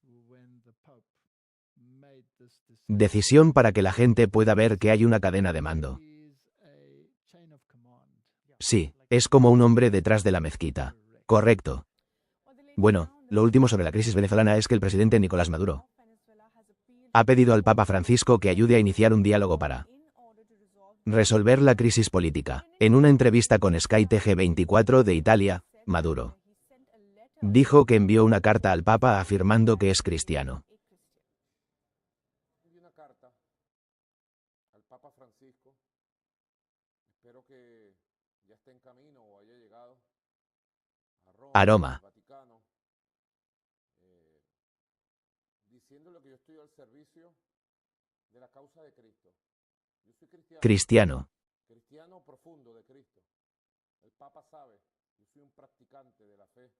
Speaker 1: decisión para que la gente pueda ver que hay una cadena de mando. Sí, es como un hombre detrás de la mezquita. Correcto. Bueno, lo último sobre la crisis venezolana es que el presidente Nicolás Maduro ha pedido al Papa Francisco que ayude a iniciar un diálogo para resolver la crisis política. En una entrevista con Sky TG24 de Italia, Maduro dijo que envió una carta al Papa afirmando que es cristiano.
Speaker 2: Una carta al Papa Francisco
Speaker 1: Aroma. Cristiano.
Speaker 2: Cristiano profundo de Cristo. El Papa sabe, yo soy un practicante de la fe,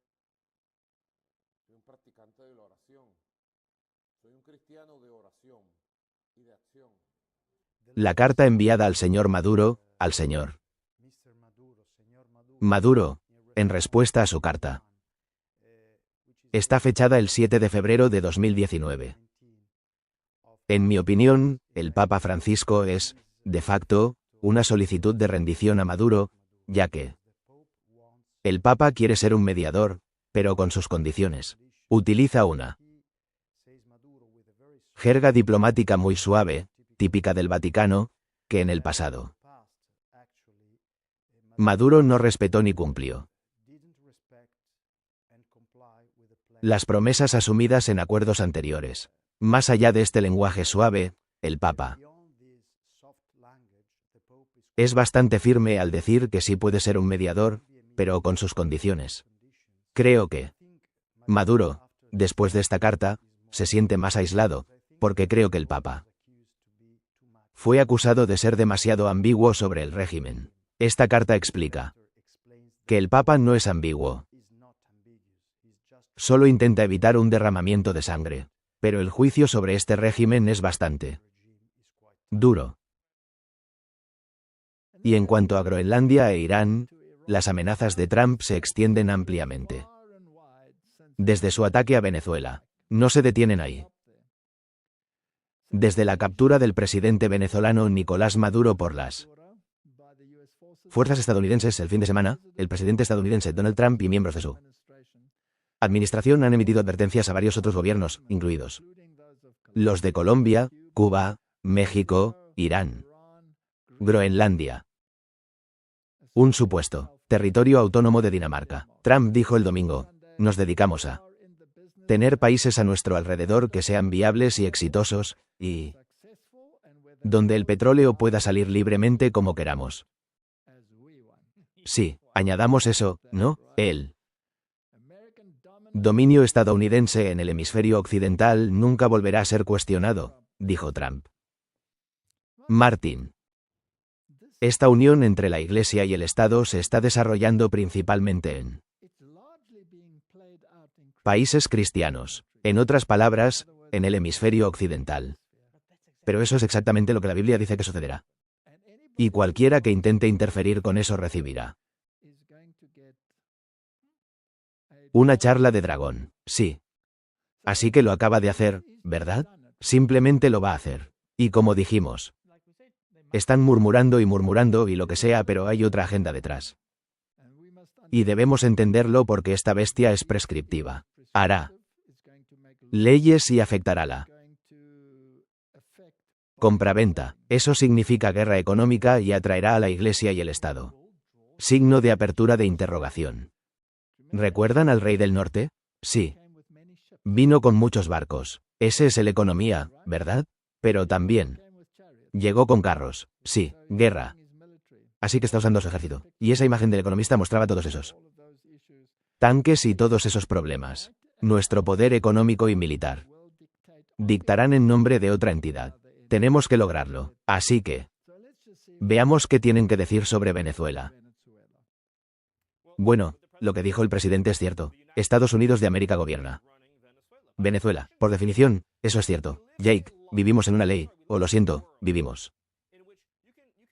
Speaker 2: soy un practicante de la oración, soy un cristiano de oración y de acción.
Speaker 1: La carta enviada al señor Maduro, al señor Maduro, en respuesta a su carta. Está fechada el 7 de febrero de 2019. En mi opinión, el Papa Francisco es, de facto, una solicitud de rendición a Maduro, ya que el Papa quiere ser un mediador, pero con sus condiciones. Utiliza una jerga diplomática muy suave, típica del Vaticano, que en el pasado Maduro no respetó ni cumplió. Las promesas asumidas en acuerdos anteriores. Más allá de este lenguaje suave, el Papa es bastante firme al decir que sí puede ser un mediador, pero con sus condiciones. Creo que Maduro, después de esta carta, se siente más aislado, porque creo que el Papa fue acusado de ser demasiado ambiguo sobre el régimen. Esta carta explica que el Papa no es ambiguo. Solo intenta evitar un derramamiento de sangre, pero el juicio sobre este régimen es bastante duro. Y en cuanto a Groenlandia e Irán, las amenazas de Trump se extienden ampliamente. Desde su ataque a Venezuela, no se detienen ahí. Desde la captura del presidente venezolano Nicolás Maduro por las fuerzas estadounidenses el fin de semana, el presidente estadounidense Donald Trump y miembros de su administración han emitido advertencias a varios otros gobiernos, incluidos los de Colombia, Cuba, México, Irán, Groenlandia, un supuesto territorio autónomo de Dinamarca. Trump dijo el domingo, nos dedicamos a tener países a nuestro alrededor que sean viables y exitosos, y donde el petróleo pueda salir libremente como queramos. Sí, añadamos eso, ¿no? El dominio estadounidense en el hemisferio occidental nunca volverá a ser cuestionado, dijo Trump. Martin. Esta unión entre la Iglesia y el Estado se está desarrollando principalmente en países cristianos, en otras palabras, en el hemisferio occidental. Pero eso es exactamente lo que la Biblia dice que sucederá. Y cualquiera que intente interferir con eso recibirá una charla de dragón, sí. Así que lo acaba de hacer, ¿verdad? Simplemente lo va a hacer. Y como dijimos, están murmurando y lo que sea, pero hay otra agenda detrás. Y debemos entenderlo porque esta bestia es prescriptiva. Hará leyes y afectará la compraventa. Eso significa guerra económica y atraerá a la Iglesia y el Estado. Signo de apertura de interrogación. ¿Recuerdan al rey del norte? Sí. Vino con muchos barcos. Ese es el economía, ¿verdad? Pero también llegó con carros. Sí, guerra. Así que está usando su ejército. Y esa imagen del economista mostraba todos esos tanques y todos esos problemas. Nuestro poder económico y militar dictarán en nombre de otra entidad. Tenemos que lograrlo. Así que veamos qué tienen que decir sobre Venezuela. Bueno, lo que dijo el presidente es cierto. Estados Unidos de América gobierna Venezuela. Por definición, eso es cierto. Jake, vivimos en una ley, o lo siento, vivimos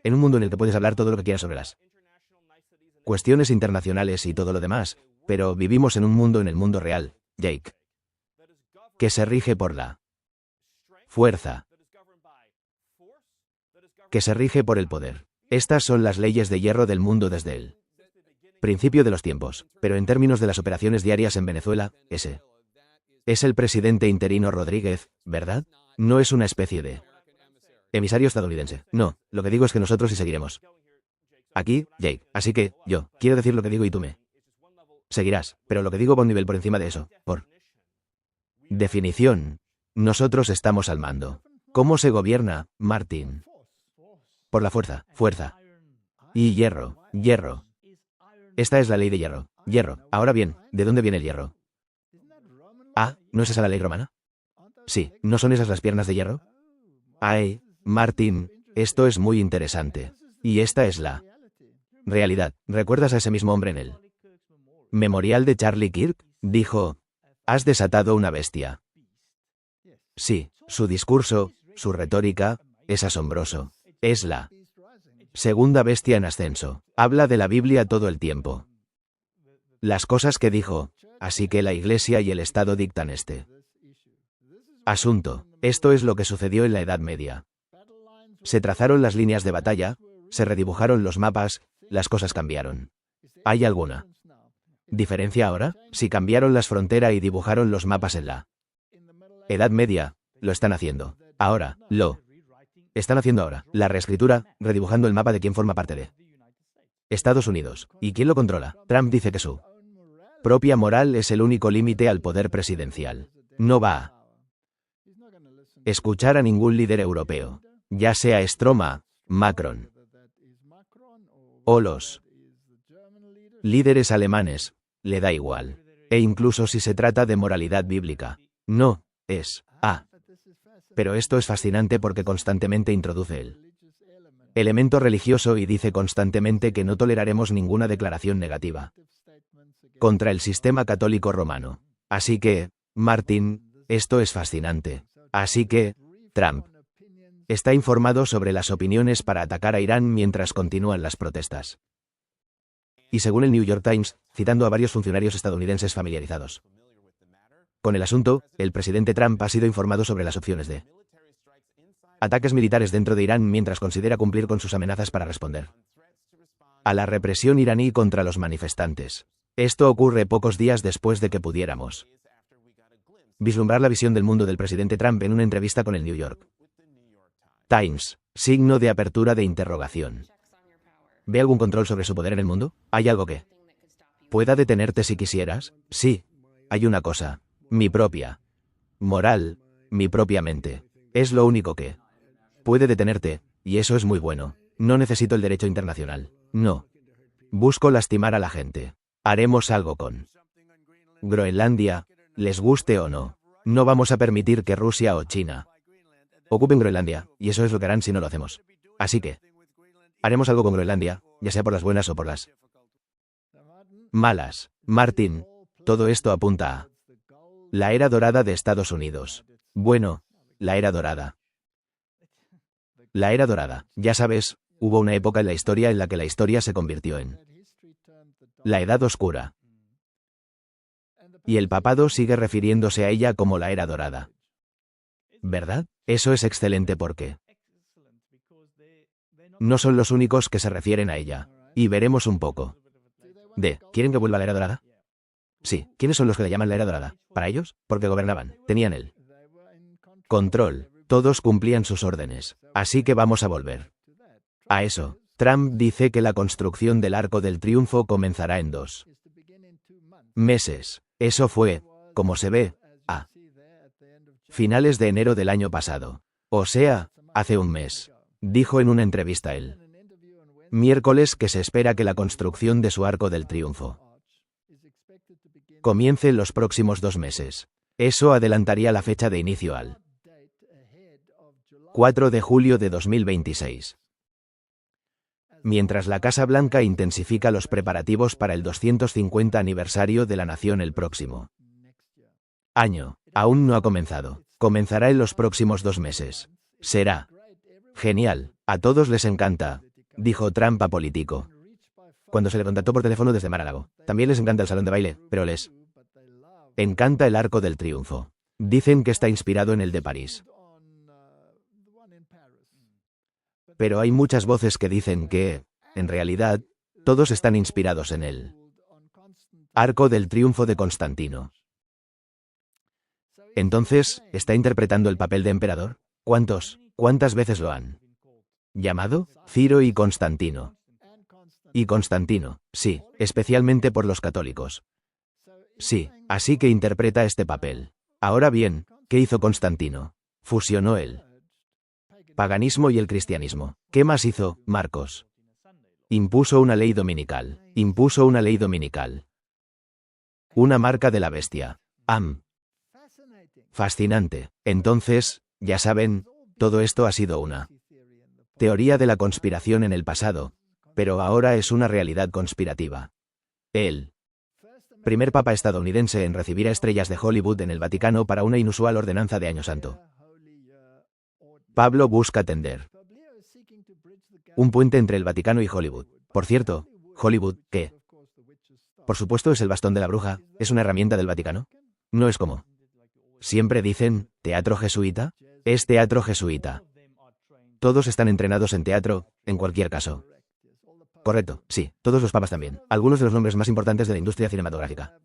Speaker 1: en un mundo en el que puedes hablar todo lo que quieras sobre las cuestiones internacionales y todo lo demás, pero vivimos en un mundo, en el mundo real, Jake, que se rige por la fuerza, que se rige por el poder. Estas son las leyes de hierro del mundo desde el principio de los tiempos, pero en términos de las operaciones diarias en Venezuela, ese es el presidente interino Rodríguez, ¿verdad? No es una especie de emisario estadounidense. No, lo que digo es que nosotros sí seguiremos aquí, Jake. Así que, yo, quiero decir lo que digo y tú me seguirás, pero lo que digo va un nivel por encima de eso. Por definición, nosotros estamos al mando. ¿Cómo se gobierna, Martin? Por la fuerza, fuerza. Y hierro, hierro. Esta es la ley de hierro. Hierro. Ahora bien, ¿de dónde viene el hierro? Ah, ¿no es esa la ley romana? Sí, ¿no son esas las piernas de hierro? Ay, Martín, esto es muy interesante. Y esta es la realidad. ¿Recuerdas a ese mismo hombre en el memorial de Charlie Kirk? Dijo, has desatado una bestia. Sí, su discurso, su retórica, es asombroso. Es la segunda bestia en ascenso. Habla de la Biblia todo el tiempo. Las cosas que dijo, así que la Iglesia y el Estado dictan este asunto. Esto es lo que sucedió en la Edad Media. Se trazaron las líneas de batalla, se redibujaron los mapas, las cosas cambiaron. ¿Hay alguna diferencia ahora? Si cambiaron las fronteras y dibujaron los mapas en la Edad Media, lo están haciendo. Ahora, lo están haciendo ahora. La reescritura, redibujando el mapa de quién forma parte de Estados Unidos. ¿Y quién lo controla? Trump dice que su propia moral es el único límite al poder presidencial. No va a escuchar a ningún líder europeo, ya sea Stroma, Macron o los líderes alemanes, le da igual. E incluso si se trata de moralidad bíblica. No, es. Pero esto es fascinante porque constantemente introduce el elemento religioso y dice constantemente que no toleraremos ninguna declaración negativa contra el sistema católico romano. Así que, Martín, esto es fascinante. Así que, Trump está informado sobre las opiniones para atacar a Irán mientras continúan las protestas. Y según el New York Times, citando a varios funcionarios estadounidenses familiarizados con el asunto, el presidente Trump ha sido informado sobre las opciones de ataques militares dentro de Irán mientras considera cumplir con sus amenazas para responder a la represión iraní contra los manifestantes. Esto ocurre pocos días después de que pudiéramos vislumbrar la visión del mundo del presidente Trump en una entrevista con el New York Times. Signo de apertura de interrogación. ¿Ve algún control sobre su poder en el mundo? ¿Hay algo que pueda detenerte si quisieras? Sí. Hay una cosa. Mi propia moral, mi propia mente. Es lo único que puede detenerte, y eso es muy bueno. No necesito el derecho internacional. No. Busco lastimar a la gente. Haremos algo con Groenlandia, les guste o no. No vamos a permitir que Rusia o China ocupen Groenlandia, y eso es lo que harán si no lo hacemos. Así que haremos algo con Groenlandia, ya sea por las buenas o por las malas. Martín, todo esto apunta a la era dorada de Estados Unidos. Bueno, la era dorada. La era dorada. Ya sabes, hubo una época en la historia en la que la historia se convirtió en la Edad Oscura. Y el papado sigue refiriéndose a ella como la era dorada. ¿Verdad? Eso es excelente porque no son los únicos que se refieren a ella. Y veremos un poco. ¿Quieren que vuelva la era dorada? Sí. ¿Quiénes son los que le llaman la era dorada? ¿Para ellos? Porque gobernaban. Tenían el control. Todos cumplían sus órdenes. Así que vamos a volver a eso. Trump dice que la construcción del Arco del Triunfo comenzará en 2 meses. Eso fue, como se ve, a finales de enero del año pasado. O sea, hace un mes. Dijo en una entrevista el miércoles que se espera que la construcción de su Arco del Triunfo comience en los próximos 2 meses. Eso adelantaría la fecha de inicio al 4 de julio de 2026. Mientras la Casa Blanca intensifica los preparativos para el 250 aniversario de la nación el próximo año. Aún no ha comenzado. Comenzará en los próximos 2 meses. Será genial. A todos les encanta, dijo Trump a Político cuando se le contactó por teléfono desde Mar-a-Lago. También les encanta el salón de baile, pero les encanta el Arco del Triunfo. Dicen que está inspirado en el de París. Pero hay muchas voces que dicen que, en realidad, todos están inspirados en el Arco del Triunfo de Constantino. Entonces, ¿está interpretando el papel de emperador? ¿Cuántas veces lo han llamado? Ciro y Constantino. Y Constantino, sí, especialmente por los católicos. Sí, así que interpreta este papel. Ahora bien, ¿qué hizo Constantino? Fusionó el paganismo y el cristianismo. ¿Qué más hizo, Marcos? Impuso una ley dominical. Impuso una ley dominical. Una marca de la bestia. Fascinante. Entonces, ya saben, todo esto ha sido una teoría de la conspiración en el pasado, pero ahora es una realidad conspirativa. El primer papa estadounidense en recibir a estrellas de Hollywood en el Vaticano para una inusual ordenanza de Año Santo. Pablo busca tender un puente entre el Vaticano y Hollywood. Por cierto, Hollywood, ¿qué? Por supuesto es el bastón de la bruja, ¿es una herramienta del Vaticano? No es como. Siempre dicen, ¿teatro jesuita? Es teatro jesuita. Todos están entrenados en teatro, en cualquier caso. Correcto, sí, todos los papas también. Algunos de los nombres más importantes de la industria cinematográfica.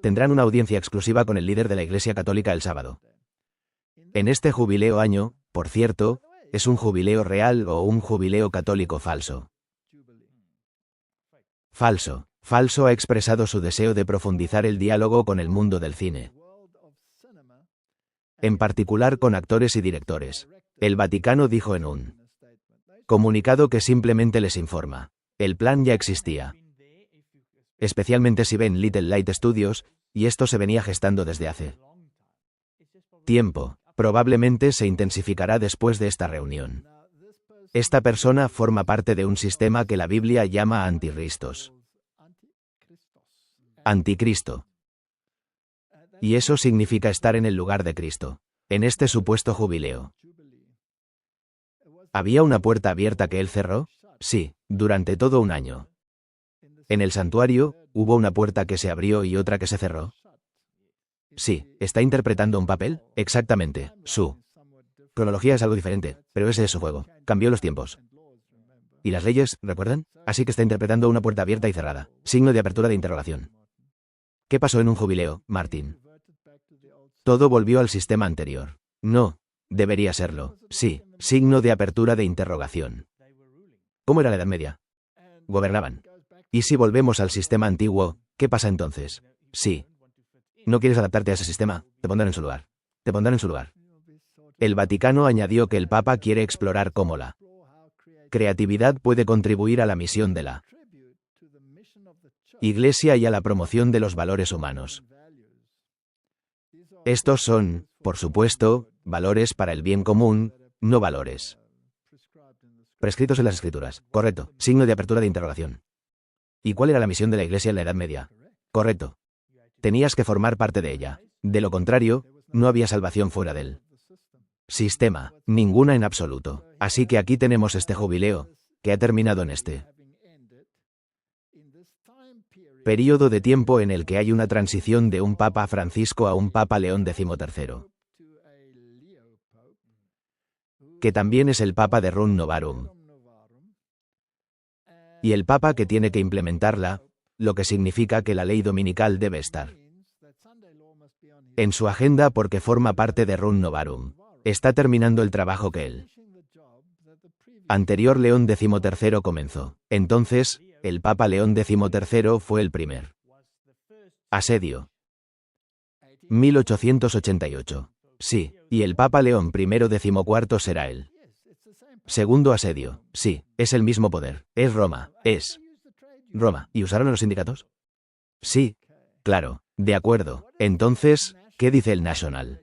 Speaker 1: Tendrán una audiencia exclusiva con el líder de la Iglesia Católica el sábado. En este jubileo año, por cierto, ¿es un jubileo real o un jubileo católico falso? Falso. Falso ha expresado su deseo de profundizar el diálogo con el mundo del cine. En particular con actores y directores. El Vaticano dijo en un comunicado que simplemente les informa. El plan ya existía. Especialmente si ven Little Light Studios, y esto se venía gestando desde hace tiempo. Probablemente se intensificará después de esta reunión. Esta persona forma parte de un sistema que la Biblia llama anticristos. Anticristo. Y eso significa estar en el lugar de Cristo. En este supuesto jubileo. ¿Había una puerta abierta que él cerró? Sí, durante todo un año. En el santuario, ¿hubo una puerta que se abrió y otra que se cerró? Sí, ¿está interpretando un papel? Exactamente, su cronología es algo diferente, pero ese es su juego. Cambió los tiempos. ¿Y las leyes, recuerdan? Así que está interpretando una puerta abierta y cerrada. Signo de apertura de interrogación. ¿Qué pasó en un jubileo, Martín? Todo volvió al sistema anterior. No, debería serlo. Sí, signo de apertura de interrogación. ¿Cómo era la Edad Media? Gobernaban. ¿Y si volvemos al sistema antiguo, qué pasa entonces? Sí. ¿No quieres adaptarte a ese sistema? Te pondrán en su lugar. Te pondrán en su lugar. El Vaticano añadió que el Papa quiere explorar cómo la creatividad puede contribuir a la misión de la Iglesia y a la promoción de los valores humanos. Estos son, por supuesto, valores para el bien común, no valores prescritos en las Escrituras. Correcto. Signo de apertura de interrogación. ¿Y cuál era la misión de la Iglesia en la Edad Media? Correcto. Tenías que formar parte de ella. De lo contrario, no había salvación fuera del sistema, ninguna en absoluto. Así que aquí tenemos este jubileo, que ha terminado en este período de tiempo en el que hay una transición de un Papa Francisco a un Papa León XIII, que también es el Papa de Rerum Novarum, y el Papa que tiene que implementarla, lo que significa que la ley dominical debe estar en su agenda porque forma parte de Rerum Novarum. Está terminando el trabajo que el anterior León XIII comenzó. Entonces, el Papa León XIII fue el primer asedio. 1888. Sí, y el Papa León XIV será el segundo asedio. Sí, es el mismo poder. Es Roma. Es Roma. ¿Y usaron a los sindicatos? Sí. Claro. De acuerdo. Entonces, ¿qué dice el National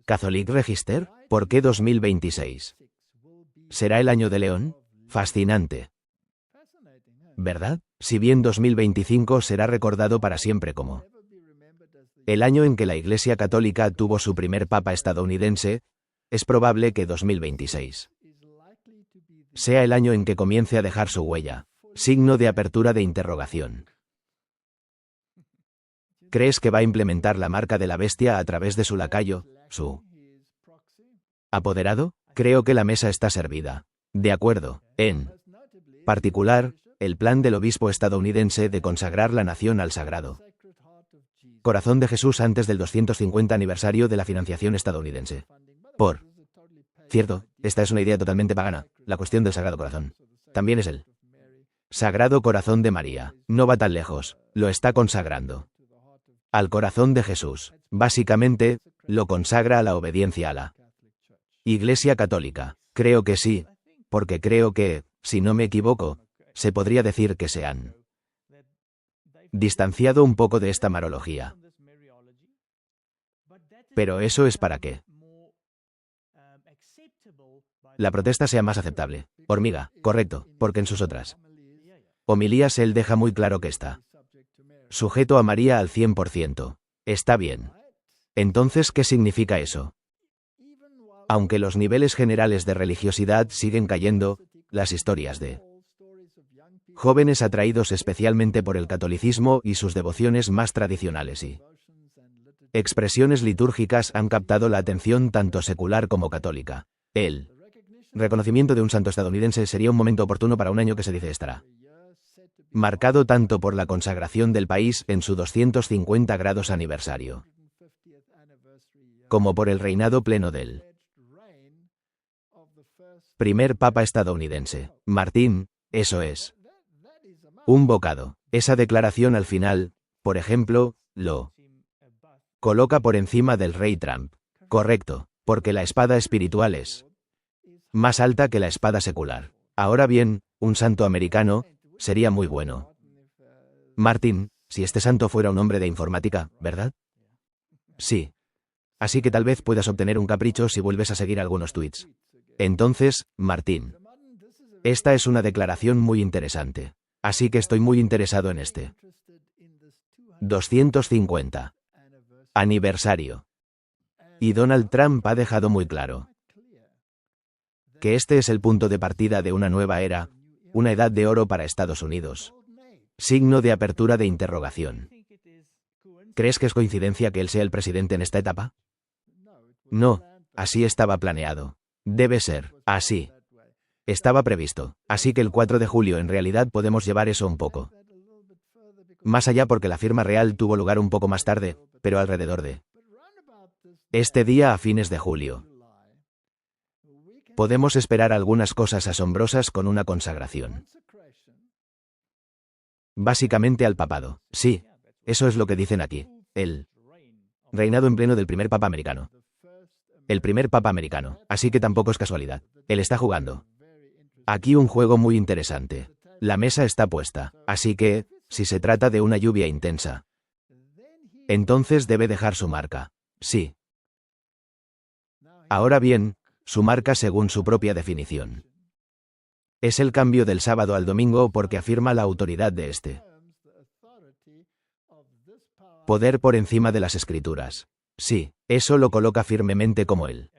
Speaker 1: Catholic Register? ¿Por qué 2026? ¿Será el año de León? Fascinante. ¿Verdad? Si bien 2025 será recordado para siempre como el año en que la Iglesia Católica tuvo su primer Papa estadounidense, es probable que 2026 sea el año en que comience a dejar su huella. Signo de apertura de interrogación. ¿Crees que va a implementar la marca de la bestia a través de su lacayo, su apoderado? Creo que la mesa está servida. De acuerdo. En particular, el plan del obispo estadounidense de consagrar la nación al Sagrado Corazón de Jesús antes del 250 aniversario de la financiación estadounidense. Por cierto, esta es una idea totalmente pagana, la cuestión del Sagrado Corazón. También es el Sagrado Corazón de María. No va tan lejos, lo está consagrando al corazón de Jesús. Básicamente, lo consagra a la obediencia a la Iglesia Católica. Creo que sí, porque creo que, si no me equivoco, se podría decir que se han distanciado un poco de esta marología. Pero ¿eso es para qué? La protesta sea más aceptable. Hormiga, correcto, porque en sus otras homilías él deja muy claro que está sujeto a María al 100%. Está bien. Entonces, ¿qué significa eso? Aunque los niveles generales de religiosidad siguen cayendo, las historias de jóvenes atraídos especialmente por el catolicismo y sus devociones más tradicionales y expresiones litúrgicas han captado la atención tanto secular como católica. El reconocimiento de un santo estadounidense sería un momento oportuno para un año que se dice estará marcado tanto por la consagración del país en su 250 grados aniversario, como por el reinado pleno del primer papa estadounidense. Martín, eso es un bocado. Esa declaración al final, por ejemplo, lo coloca por encima del rey Trump. Correcto, porque la espada espiritual es más alta que la espada secular. Ahora bien, un santo americano sería muy bueno. Martín, si este santo fuera un hombre de informática, ¿verdad? Sí. Así que tal vez puedas obtener un capricho si vuelves a seguir algunos tweets. Entonces, Martín, esta es una declaración muy interesante. Así que estoy muy interesado en este 250 aniversario. Y Donald Trump ha dejado muy claro que este es el punto de partida de una nueva era, una edad de oro para Estados Unidos. Signo de apertura de interrogación. ¿Crees que es coincidencia que él sea el presidente en esta etapa? No, así estaba planeado. Debe ser, así. Estaba previsto, así que el 4 de julio en realidad podemos llevar eso un poco más allá porque la firma real tuvo lugar un poco más tarde, pero alrededor de este día a fines de julio. Podemos esperar algunas cosas asombrosas con una consagración. Básicamente al papado. Sí, eso es lo que dicen aquí. El reinado en pleno del primer papa americano. El primer papa americano, así que tampoco es casualidad. Él está jugando aquí un juego muy interesante. La mesa está puesta, así que, si se trata de una lluvia intensa, entonces debe dejar su marca. Sí. Ahora bien, su marca según su propia definición. Es el cambio del sábado al domingo porque afirma la autoridad de este poder por encima de las escrituras. Sí, eso lo coloca firmemente como el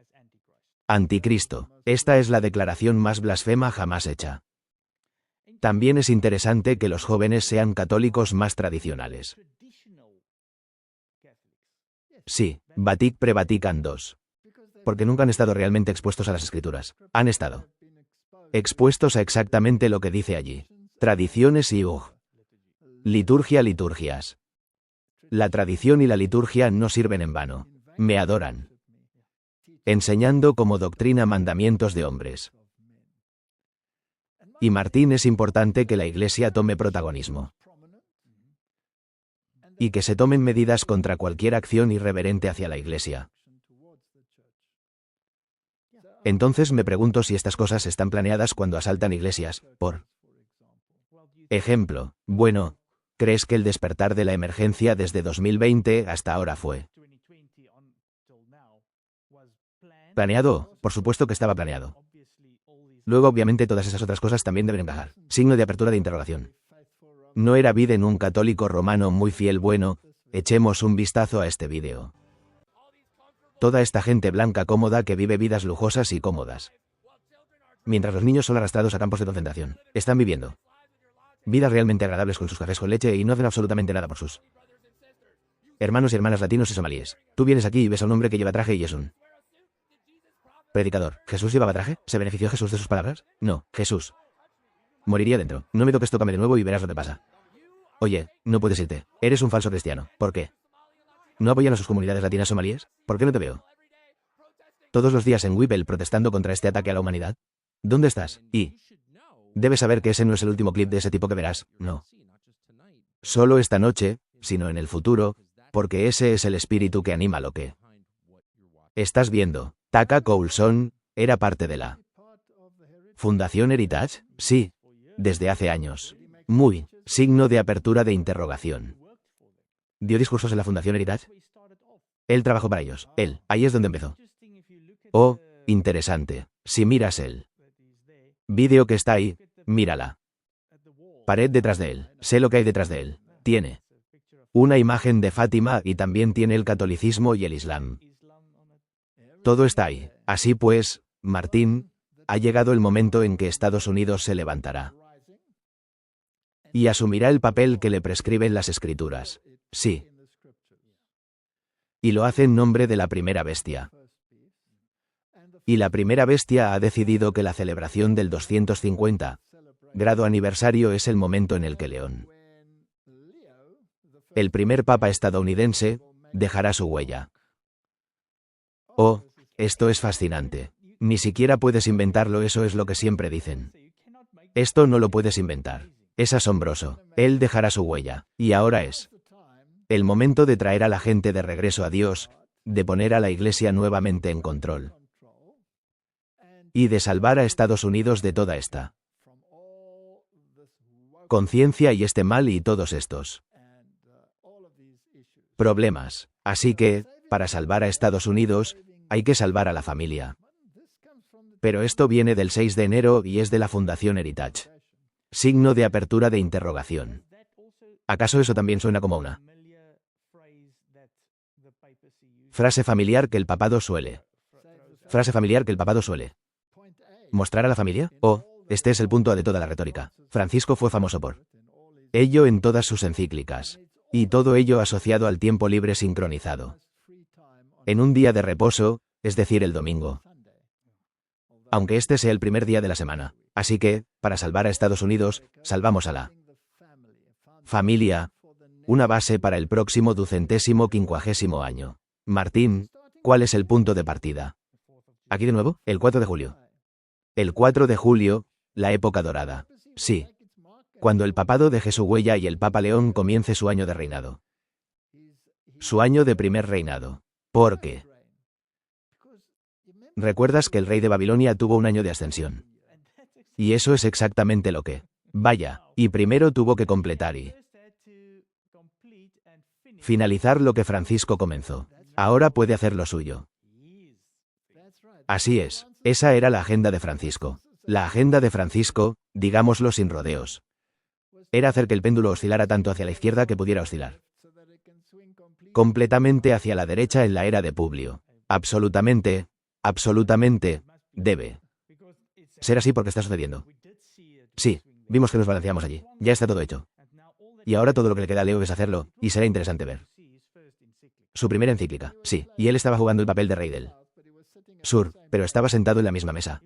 Speaker 1: anticristo. Esta es la declaración más blasfema jamás hecha. También es interesante que los jóvenes sean católicos más tradicionales. Sí, Vatic pre-Vatican II. Porque nunca han estado realmente expuestos a las escrituras. Han estado expuestos a exactamente lo que dice allí. Tradiciones y liturgias. La tradición y la liturgia no sirven en vano. Me adoran. Enseñando como doctrina mandamientos de hombres. Y Martín, es importante que la Iglesia tome protagonismo. Y que se tomen medidas contra cualquier acción irreverente hacia la Iglesia. Entonces me pregunto si estas cosas están planeadas cuando asaltan iglesias, por ejemplo. Bueno, ¿crees que el despertar de la emergencia desde 2020 hasta ahora fue planeado? Por supuesto que estaba planeado. Luego, obviamente, todas esas otras cosas también deben encajar. Signo de apertura de interrogación. ¿No era Biden un católico romano muy fiel? Bueno, echemos un vistazo a este vídeo. Toda esta gente blanca cómoda que vive vidas lujosas y cómodas, mientras los niños son arrastrados a campos de concentración, están viviendo vidas realmente agradables con sus cafés con leche y no hacen absolutamente nada por sus hermanos y hermanas latinos y somalíes. Tú vienes aquí y ves a un hombre que lleva traje y es un predicador. ¿Jesús llevaba traje? ¿Se benefició Jesús de sus palabras? No, Jesús moriría dentro. No me toques, tócame de nuevo y verás lo que pasa. Oye, no puedes irte. Eres un falso cristiano. ¿Por qué? ¿No apoyan a sus comunidades latinas somalíes? ¿Por qué no te veo todos los días en Whipple protestando contra este ataque a la humanidad? ¿Dónde estás? Y debes saber que ese no es el último clip de ese tipo que verás, no. Solo esta noche, sino en el futuro, porque ese es el espíritu que anima lo que estás viendo. Taka Coulson era parte de la Fundación Heritage. Sí. desde hace años. Muy, signo de apertura de interrogación. ¿Dio discursos en la Fundación Heritage? Él trabajó para ellos. Él, ahí es donde empezó. Oh, interesante. Si miras el vídeo que está ahí, mírala. Pared detrás de él. Sé lo que hay detrás de él. Tiene una imagen de Fátima y también tiene el catolicismo y el islam. Todo está ahí. Así pues, Martín, ha llegado el momento en que Estados Unidos se levantará y asumirá el papel que le prescriben las escrituras. Sí. Y lo hace en nombre de la primera bestia. Y la primera bestia ha decidido que la celebración del 250 grado aniversario es el momento en el que León, el primer papa estadounidense, dejará su huella. Oh, esto es fascinante. Ni siquiera puedes inventarlo, eso es lo que siempre dicen. Esto no lo puedes inventar. Es asombroso. Él dejará su huella. Y ahora es el momento de traer a la gente de regreso a Dios, de poner a la Iglesia nuevamente en control. Y de salvar a Estados Unidos de toda esta conciencia y este mal y todos estos problemas. Así que, para salvar a Estados Unidos, hay que salvar a la familia. Pero esto viene del 6 de enero y es de la Fundación Heritage. Signo de apertura de interrogación. ¿Acaso eso también suena como una frase familiar que el papado suele? Frase familiar que el papado suele ¿mostrar a la familia? Oh, este es el punto de toda la retórica. Francisco fue famoso por ello en todas sus encíclicas. Y todo ello asociado al tiempo libre sincronizado. En un día de reposo, es decir, el domingo. Aunque este sea el primer día de la semana. Así que, para salvar a Estados Unidos, salvamos a la familia, una base para el próximo 250º año. Martín, ¿cuál es el punto de partida? Aquí de nuevo, el 4 de julio. El 4 de julio, la época dorada. Sí. Cuando el papado deje su huella y el Papa León comience su año de reinado. Su año de primer reinado. ¿Por qué? ¿Recuerdas que el rey de Babilonia tuvo un año de ascensión? Y eso es exactamente lo que, vaya, y primero tuvo que completar y finalizar lo que Francisco comenzó. Ahora puede hacer lo suyo. Así es, esa era la agenda de Francisco. La agenda de Francisco, digámoslo sin rodeos, era hacer que el péndulo oscilara tanto hacia la izquierda que pudiera oscilar completamente hacia la derecha en la era de Publio. Absolutamente, debe ser así porque está sucediendo. Sí, vimos que nos balanceamos allí. Ya está todo hecho. Y ahora todo lo que le queda a Leo es hacerlo, y será interesante ver su primera encíclica, sí, y él estaba jugando el papel de rey del sur, pero estaba sentado en la misma mesa.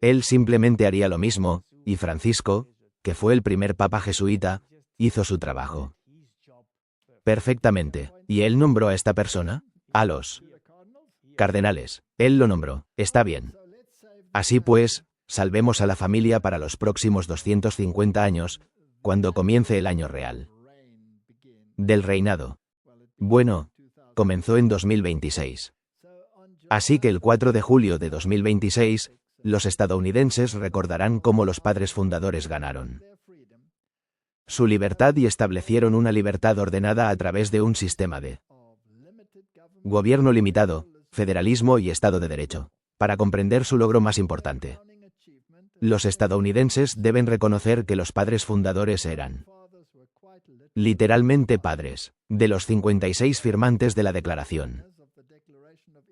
Speaker 1: Él simplemente haría lo mismo, y Francisco, que fue el primer papa jesuita, hizo su trabajo perfectamente. ¿Y él nombró a esta persona? A los cardenales. Él lo nombró. Está bien. Así pues, salvemos a la familia para los próximos 250 años, cuando comience el año real del reinado. Bueno, comenzó en 2026. Así que el 4 de julio de 2026, los estadounidenses recordarán cómo los padres fundadores ganaron su libertad y establecieron una libertad ordenada a través de un sistema de gobierno limitado, federalismo y Estado de Derecho. Para comprender su logro más importante, los estadounidenses deben reconocer que los padres fundadores eran literalmente padres de los 56 firmantes de la Declaración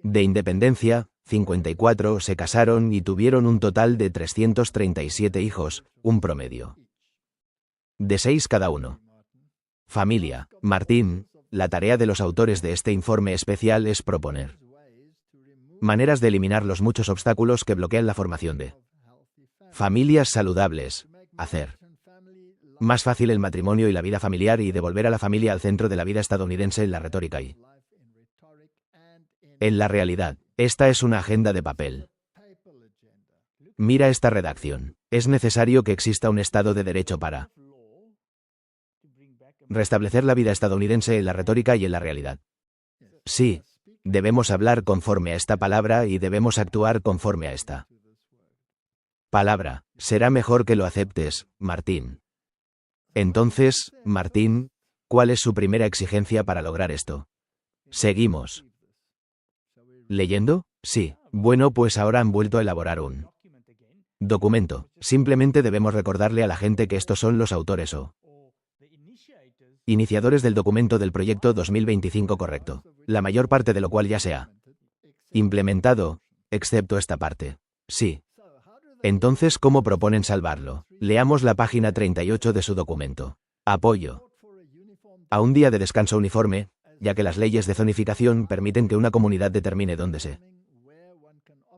Speaker 1: de Independencia. 54 se casaron y tuvieron un total de 337 hijos, un promedio de 6 cada uno. Familia. Martín, la tarea de los autores de este informe especial es proponer maneras de eliminar los muchos obstáculos que bloquean la formación de familias saludables, hacer más fácil el matrimonio y la vida familiar y devolver a la familia al centro de la vida estadounidense en la retórica y en la realidad. Esta es una agenda de papel. Mira esta redacción. Es necesario que exista un Estado de Derecho para restablecer la vida estadounidense en la retórica y en la realidad. Sí, debemos hablar conforme a esta palabra y debemos actuar conforme a esta Palabra, será mejor que lo aceptes, Martín. Entonces, Martín, ¿cuál es su primera exigencia para lograr esto? Seguimos. ¿Leyendo? Sí. Bueno, pues ahora han vuelto a elaborar un documento. Simplemente debemos recordarle a la gente que estos son los autores o iniciadores del documento del proyecto 2025 correcto, la mayor parte de lo cual ya se ha implementado, excepto esta parte. Sí. Entonces, ¿cómo proponen salvarlo? Leamos la página 38 de su documento. Apoyo a un día de descanso uniforme, ya que las leyes de zonificación permiten que una comunidad determine dónde se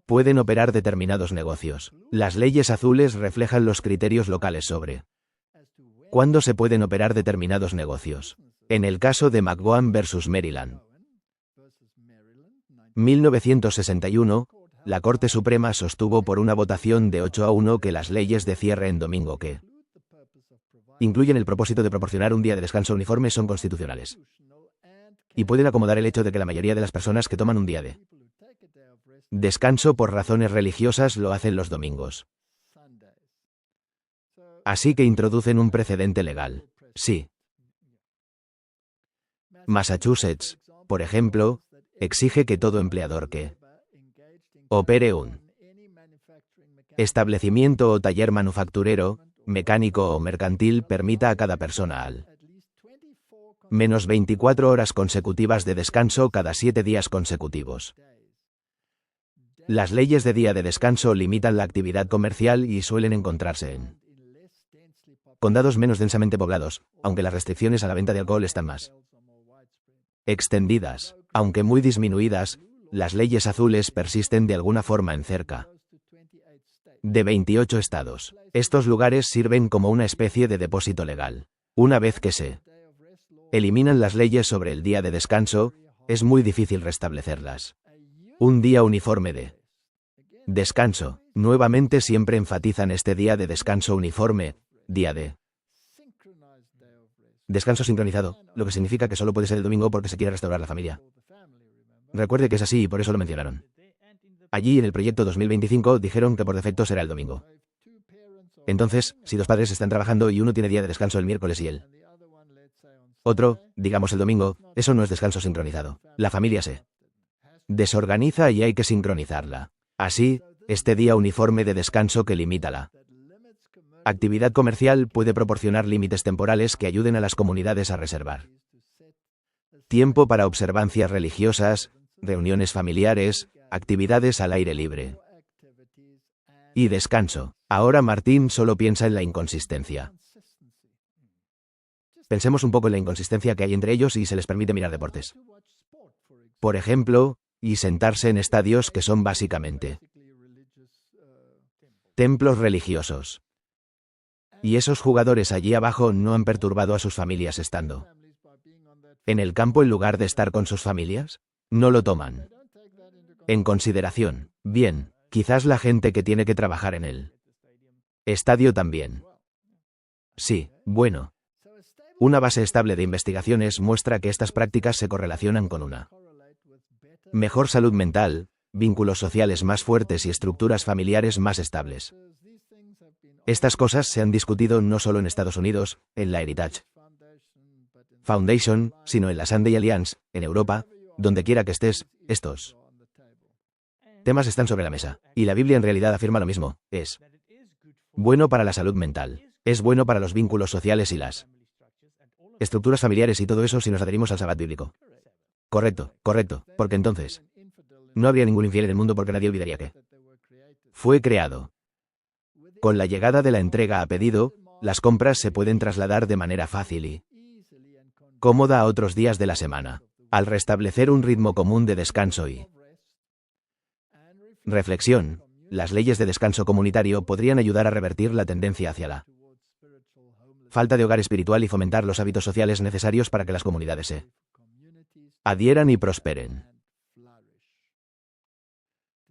Speaker 1: pueden operar determinados negocios. Las leyes azules reflejan los criterios locales sobre cuándo se pueden operar determinados negocios. En el caso de McGowan versus Maryland, 1961, la Corte Suprema sostuvo por una votación de 8-1 que las leyes de cierre en domingo que incluyen el propósito de proporcionar un día de descanso uniforme son constitucionales y pueden acomodar el hecho de que la mayoría de las personas que toman un día de descanso por razones religiosas lo hacen los domingos. Así que introducen un precedente legal. Sí. Massachusetts, por ejemplo, exige que todo empleador que opere un establecimiento o taller manufacturero, mecánico o mercantil permita a cada persona al menos 24 horas consecutivas de descanso cada 7 días consecutivos. Las leyes de día de descanso limitan la actividad comercial y suelen encontrarse en condados menos densamente poblados, aunque las restricciones a la venta de alcohol están más extendidas. Aunque muy disminuidas, las leyes azules persisten de alguna forma en cerca de 28 estados. Estos lugares sirven como una especie de depósito legal. Una vez que se eliminan las leyes sobre el día de descanso, es muy difícil restablecerlas. Un día uniforme de descanso. Nuevamente siempre enfatizan este día de descanso uniforme, día de descanso sincronizado, lo que significa que solo puede ser el domingo porque se quiere restaurar la familia. Recuerde que es así y por eso lo mencionaron. Allí en el proyecto 2025 dijeron que por defecto será el domingo. Entonces, si dos padres están trabajando y uno tiene día de descanso el miércoles y el otro, digamos el domingo, eso no es descanso sincronizado. La familia se desorganiza y hay que sincronizarla. Así, este día uniforme de descanso que limita la actividad comercial puede proporcionar límites temporales que ayuden a las comunidades a reservar tiempo para observancias religiosas, reuniones familiares, actividades al aire libre y descanso. Ahora Martín solo piensa en la inconsistencia. Pensemos un poco en la inconsistencia que hay entre ellos y se les permite mirar deportes. Por ejemplo, y sentarse en estadios que son básicamente templos religiosos. Y esos jugadores allí abajo no han perturbado a sus familias estando en el campo en lugar de estar con sus familias. No lo toman en consideración. Bien, quizás la gente que tiene que trabajar en el estadio también. Sí, bueno. Una base estable de investigaciones muestra que estas prácticas se correlacionan con una mejor salud mental, vínculos sociales más fuertes y estructuras familiares más estables. Estas cosas se han discutido no solo en Estados Unidos, en la Heritage Foundation, sino en la Sunday Alliance, en Europa, donde quiera que estés, estos temas están sobre la mesa. Y la Biblia en realidad afirma lo mismo, es bueno para la salud mental, es bueno para los vínculos sociales y las estructuras familiares y todo eso si nos adherimos al Sabbat bíblico. Correcto, porque entonces no habría ningún infiel en el mundo porque nadie olvidaría que fue creado. Con la llegada de la entrega a pedido, las compras se pueden trasladar de manera fácil y cómoda a otros días de la semana. Al restablecer un ritmo común de descanso y reflexión, las leyes de descanso comunitario podrían ayudar a revertir la tendencia hacia la falta de hogar espiritual y fomentar los hábitos sociales necesarios para que las comunidades se adhieran y prosperen.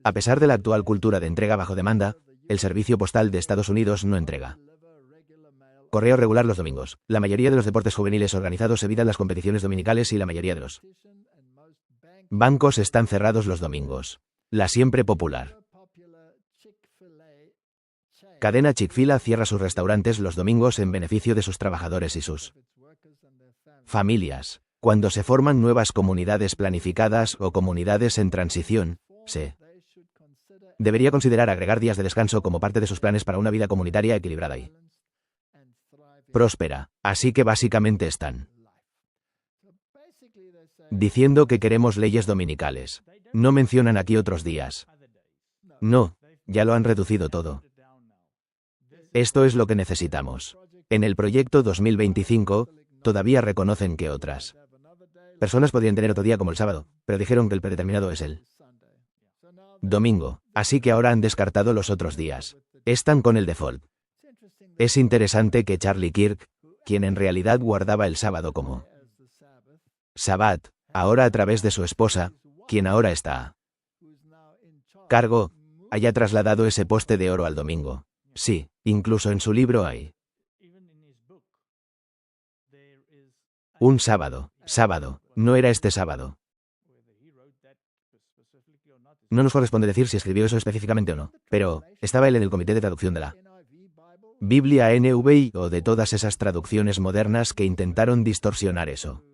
Speaker 1: A pesar de la actual cultura de entrega bajo demanda, el Servicio Postal de Estados Unidos no entrega correo regular los domingos. La mayoría de los deportes juveniles organizados evitan las competiciones dominicales y la mayoría de los bancos están cerrados los domingos. La siempre popular Cadena Chick-fil-A cierra sus restaurantes los domingos en beneficio de sus trabajadores y sus familias. Cuando se forman nuevas comunidades planificadas o comunidades en transición, se debería considerar agregar días de descanso como parte de sus planes para una vida comunitaria equilibrada y próspera. Así que básicamente están diciendo que queremos leyes dominicales. No mencionan aquí otros días. No, ya lo han reducido todo. Esto es lo que necesitamos. En el proyecto 2025, todavía reconocen que otras personas podrían tener otro día como el sábado, pero dijeron que el predeterminado es el domingo, así que ahora han descartado los otros días. Están con el default. Es interesante que Charlie Kirk, quien en realidad guardaba el sábado como Sabbat, ahora a través de su esposa, quien ahora está a cargo, haya trasladado ese poste de oro al domingo. Sí, incluso en su libro hay un sábado, no era este sábado. No nos corresponde decir si escribió eso específicamente o no, pero estaba él en el comité de traducción de la Biblia NVI o de todas esas traducciones modernas que intentaron distorsionar eso.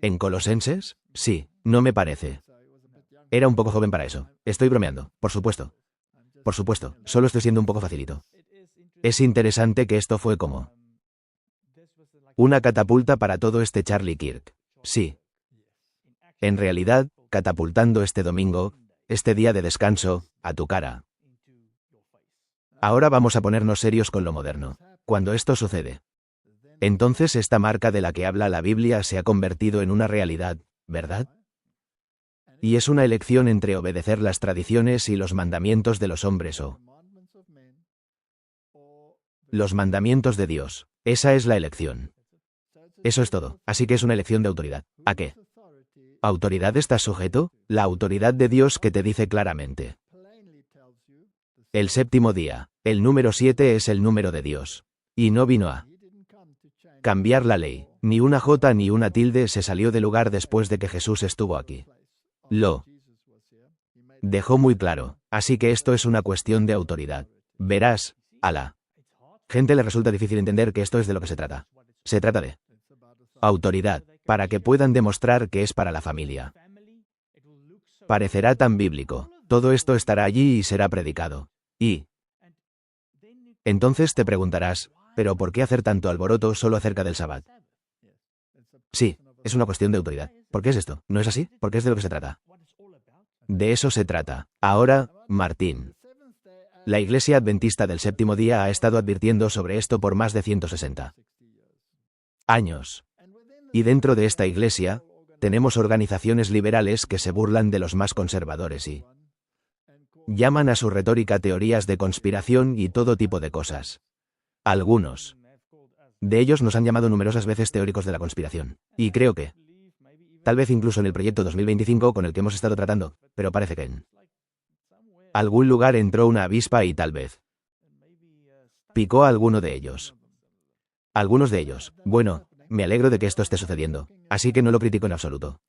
Speaker 1: ¿En Colosenses? Sí, no me parece. Era un poco joven para eso. Estoy bromeando, por supuesto. Por supuesto, solo estoy siendo un poco facilito. Es interesante que esto fue como una catapulta para todo este Charlie Kirk. Sí. En realidad, catapultando este domingo, este día de descanso, a tu cara. Ahora vamos a ponernos serios con lo moderno. Cuando esto sucede, entonces esta marca de la que habla la Biblia se ha convertido en una realidad, ¿verdad? Y es una elección entre obedecer las tradiciones y los mandamientos de los hombres o los mandamientos de Dios. Esa es la elección. Eso es todo. Así que es una elección de autoridad. ¿A qué autoridad estás sujeto? La autoridad de Dios que te dice claramente. El séptimo día, el número 7 es el número de Dios. Y no vino a cambiar la ley. Ni una jota ni una tilde se salió del lugar después de que Jesús estuvo aquí. Lo dejó muy claro. Así que esto es una cuestión de autoridad. Verás, a la gente le resulta difícil entender que esto es de lo que se trata. Se trata de autoridad, para que puedan demostrar que es para la familia. Parecerá tan bíblico. Todo esto estará allí y será predicado. Y entonces te preguntarás, ¿pero por qué hacer tanto alboroto solo acerca del Sabbat? Sí, es una cuestión de autoridad. ¿Por qué es esto? ¿No es así? Porque es de lo que se trata. De eso se trata. Ahora, Martín. La Iglesia Adventista del Séptimo Día ha estado advirtiendo sobre esto por más de 160 años. Y dentro de esta iglesia, tenemos organizaciones liberales que se burlan de los más conservadores y llaman a su retórica teorías de conspiración y todo tipo de cosas. Algunos de ellos nos han llamado numerosas veces teóricos de la conspiración. Y creo que, tal vez incluso en el proyecto 2025 con el que hemos estado tratando, pero parece que en algún lugar entró una avispa y tal vez picó a alguno de ellos. Algunos de ellos. Bueno, me alegro de que esto esté sucediendo, así que no lo critico en absoluto.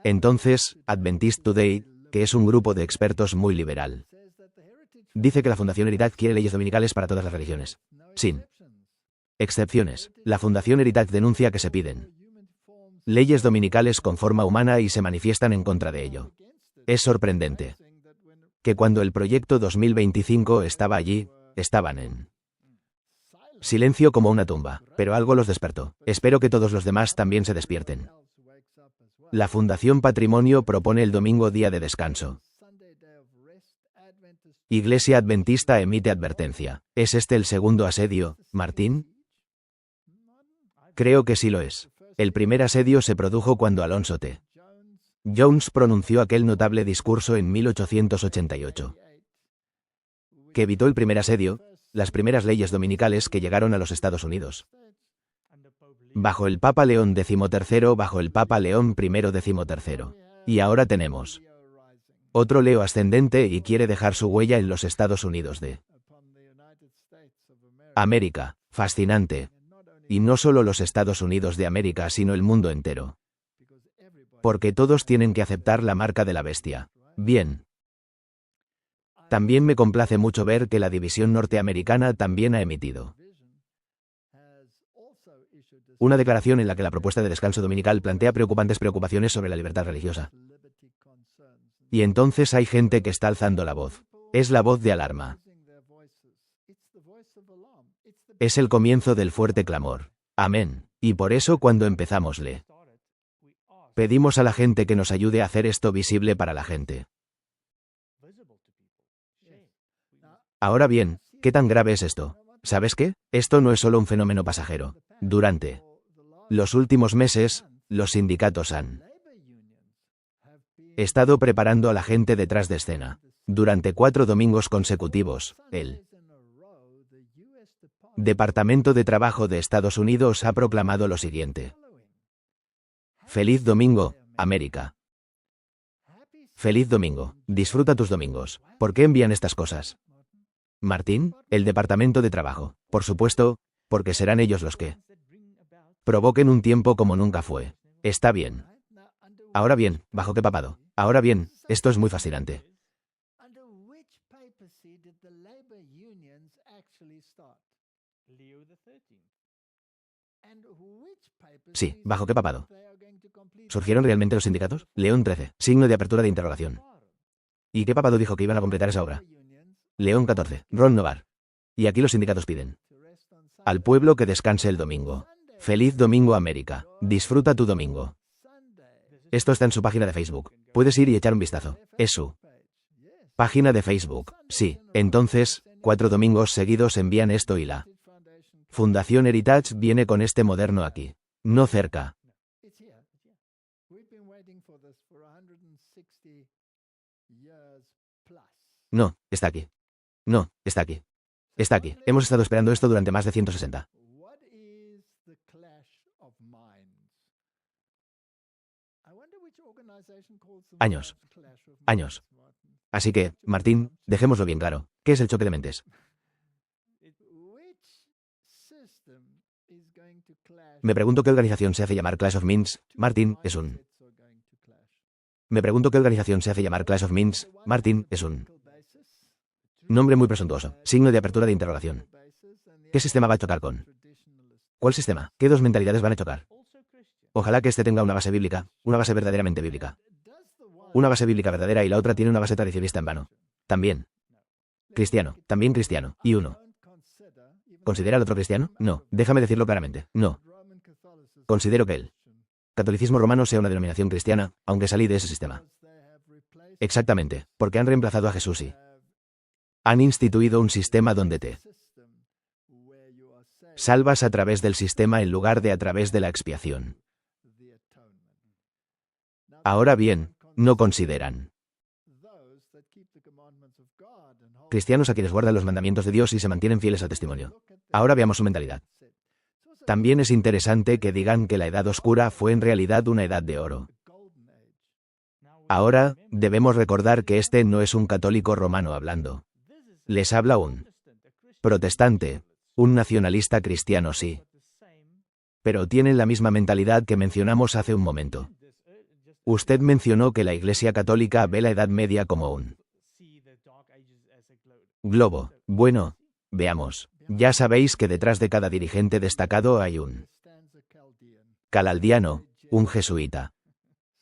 Speaker 1: Entonces, Adventist Today, que es un grupo de expertos muy liberal, dice que la Fundación Heritage quiere leyes dominicales para todas las religiones. Sin excepciones. La Fundación Heritage denuncia que se piden leyes dominicales con forma humana y se manifiestan en contra de ello. Es sorprendente que cuando el proyecto 2025 estaba allí, estaban en silencio como una tumba, pero algo los despertó. Espero que todos los demás también se despierten. La Fundación Patrimonio propone el domingo día de descanso. Iglesia Adventista emite advertencia. ¿Es este el segundo asedio, Martín? Creo que sí lo es. El primer asedio se produjo cuando Alonzo T. Jones pronunció aquel notable discurso en 1888, que evitó el primer asedio, las primeras leyes dominicales que llegaron a los Estados Unidos. Bajo el Papa León XIII, bajo el Papa León I XIII. Y ahora tenemos otro Leo ascendente y quiere dejar su huella en los Estados Unidos de América. Fascinante. Y no solo los Estados Unidos de América, sino el mundo entero. Porque todos tienen que aceptar la marca de la bestia. Bien. También me complace mucho ver que la división norteamericana también ha emitido una declaración en la que la propuesta de descanso dominical plantea preocupaciones sobre la libertad religiosa. Y entonces hay gente que está alzando la voz. Es la voz de alarma. Es el comienzo del fuerte clamor. Amén. Y por eso cuando empezamos pedimos a la gente que nos ayude a hacer esto visible para la gente. Ahora bien, ¿qué tan grave es esto? ¿Sabes qué? Esto no es solo un fenómeno pasajero. Durante los últimos meses, los sindicatos han estado preparando a la gente detrás de escena. Durante 4 domingos consecutivos, el Departamento de Trabajo de Estados Unidos ha proclamado lo siguiente. Feliz domingo, América. Feliz domingo. Disfruta tus domingos. ¿Por qué envían estas cosas? Martín, el Departamento de Trabajo. Por supuesto, porque serán ellos los que provoquen un tiempo como nunca fue. Está bien. Ahora bien, ¿bajo qué papado? Ahora bien, esto es muy fascinante. Sí, ¿bajo qué papado? ¿Surgieron realmente los sindicatos? León 13, signo de apertura de interrogación. ¿Y qué papado dijo que iban a completar esa obra? León 14, Ron Novar. Y aquí los sindicatos piden al pueblo que descanse el domingo. Feliz domingo, América. Disfruta tu domingo. Esto está en su página de Facebook. Puedes ir y echar un vistazo. Es su página de Facebook. Sí, entonces, 4 domingos seguidos envían esto y la Fundación Heritage viene con este moderno aquí. No cerca. No, está aquí. No, está aquí. Está aquí. Hemos estado esperando esto durante más de 160 años. Años. Así que, Martín, dejémoslo bien claro. ¿Qué es el choque de mentes? Me pregunto qué organización se hace llamar Clash of Minds. Martín es un. Me pregunto qué organización se hace llamar Clash of Minds. Martín es un nombre muy presuntuoso. Signo de apertura de interrogación. ¿Qué sistema va a chocar con? ¿Cuál sistema? ¿Qué 2 mentalidades van a chocar? Ojalá que este tenga una base bíblica, una base verdaderamente bíblica. Una base bíblica verdadera y la otra tiene una base tradicionalista en vano. También. Cristiano, también cristiano. Y uno. ¿Considera al otro cristiano? No, déjame decirlo claramente. No. Considero que el catolicismo romano sea una denominación cristiana, aunque salí de ese sistema. Exactamente, porque han reemplazado a Jesús y han instituido un sistema donde te salvas a través del sistema en lugar de a través de la expiación. Ahora bien, no consideran cristianos a quienes guardan los mandamientos de Dios y se mantienen fieles al testimonio. Ahora veamos su mentalidad. También es interesante que digan que la edad oscura fue en realidad una edad de oro. Ahora, debemos recordar que este no es un católico romano hablando. Les habla un protestante, un nacionalista cristiano, sí. Pero tienen la misma mentalidad que mencionamos hace un momento. Usted mencionó que la Iglesia Católica ve la Edad Media como un globo. Bueno, veamos. Ya sabéis que detrás de cada dirigente destacado hay un calaldiano, un jesuita.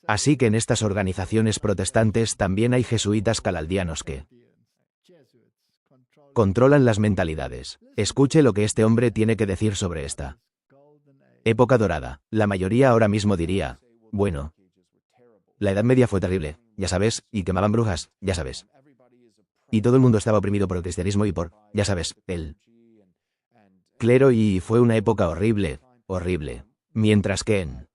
Speaker 1: Así que en estas organizaciones protestantes también hay jesuitas calaldianos que controlan las mentalidades. Escuche lo que este hombre tiene que decir sobre esta época dorada. La mayoría ahora mismo diría, bueno, la Edad Media fue terrible, ya sabes, y quemaban brujas, ya sabes. Y todo el mundo estaba oprimido por el cristianismo y por, ya sabes, el clero y fue una época horrible, horrible. Mientras que en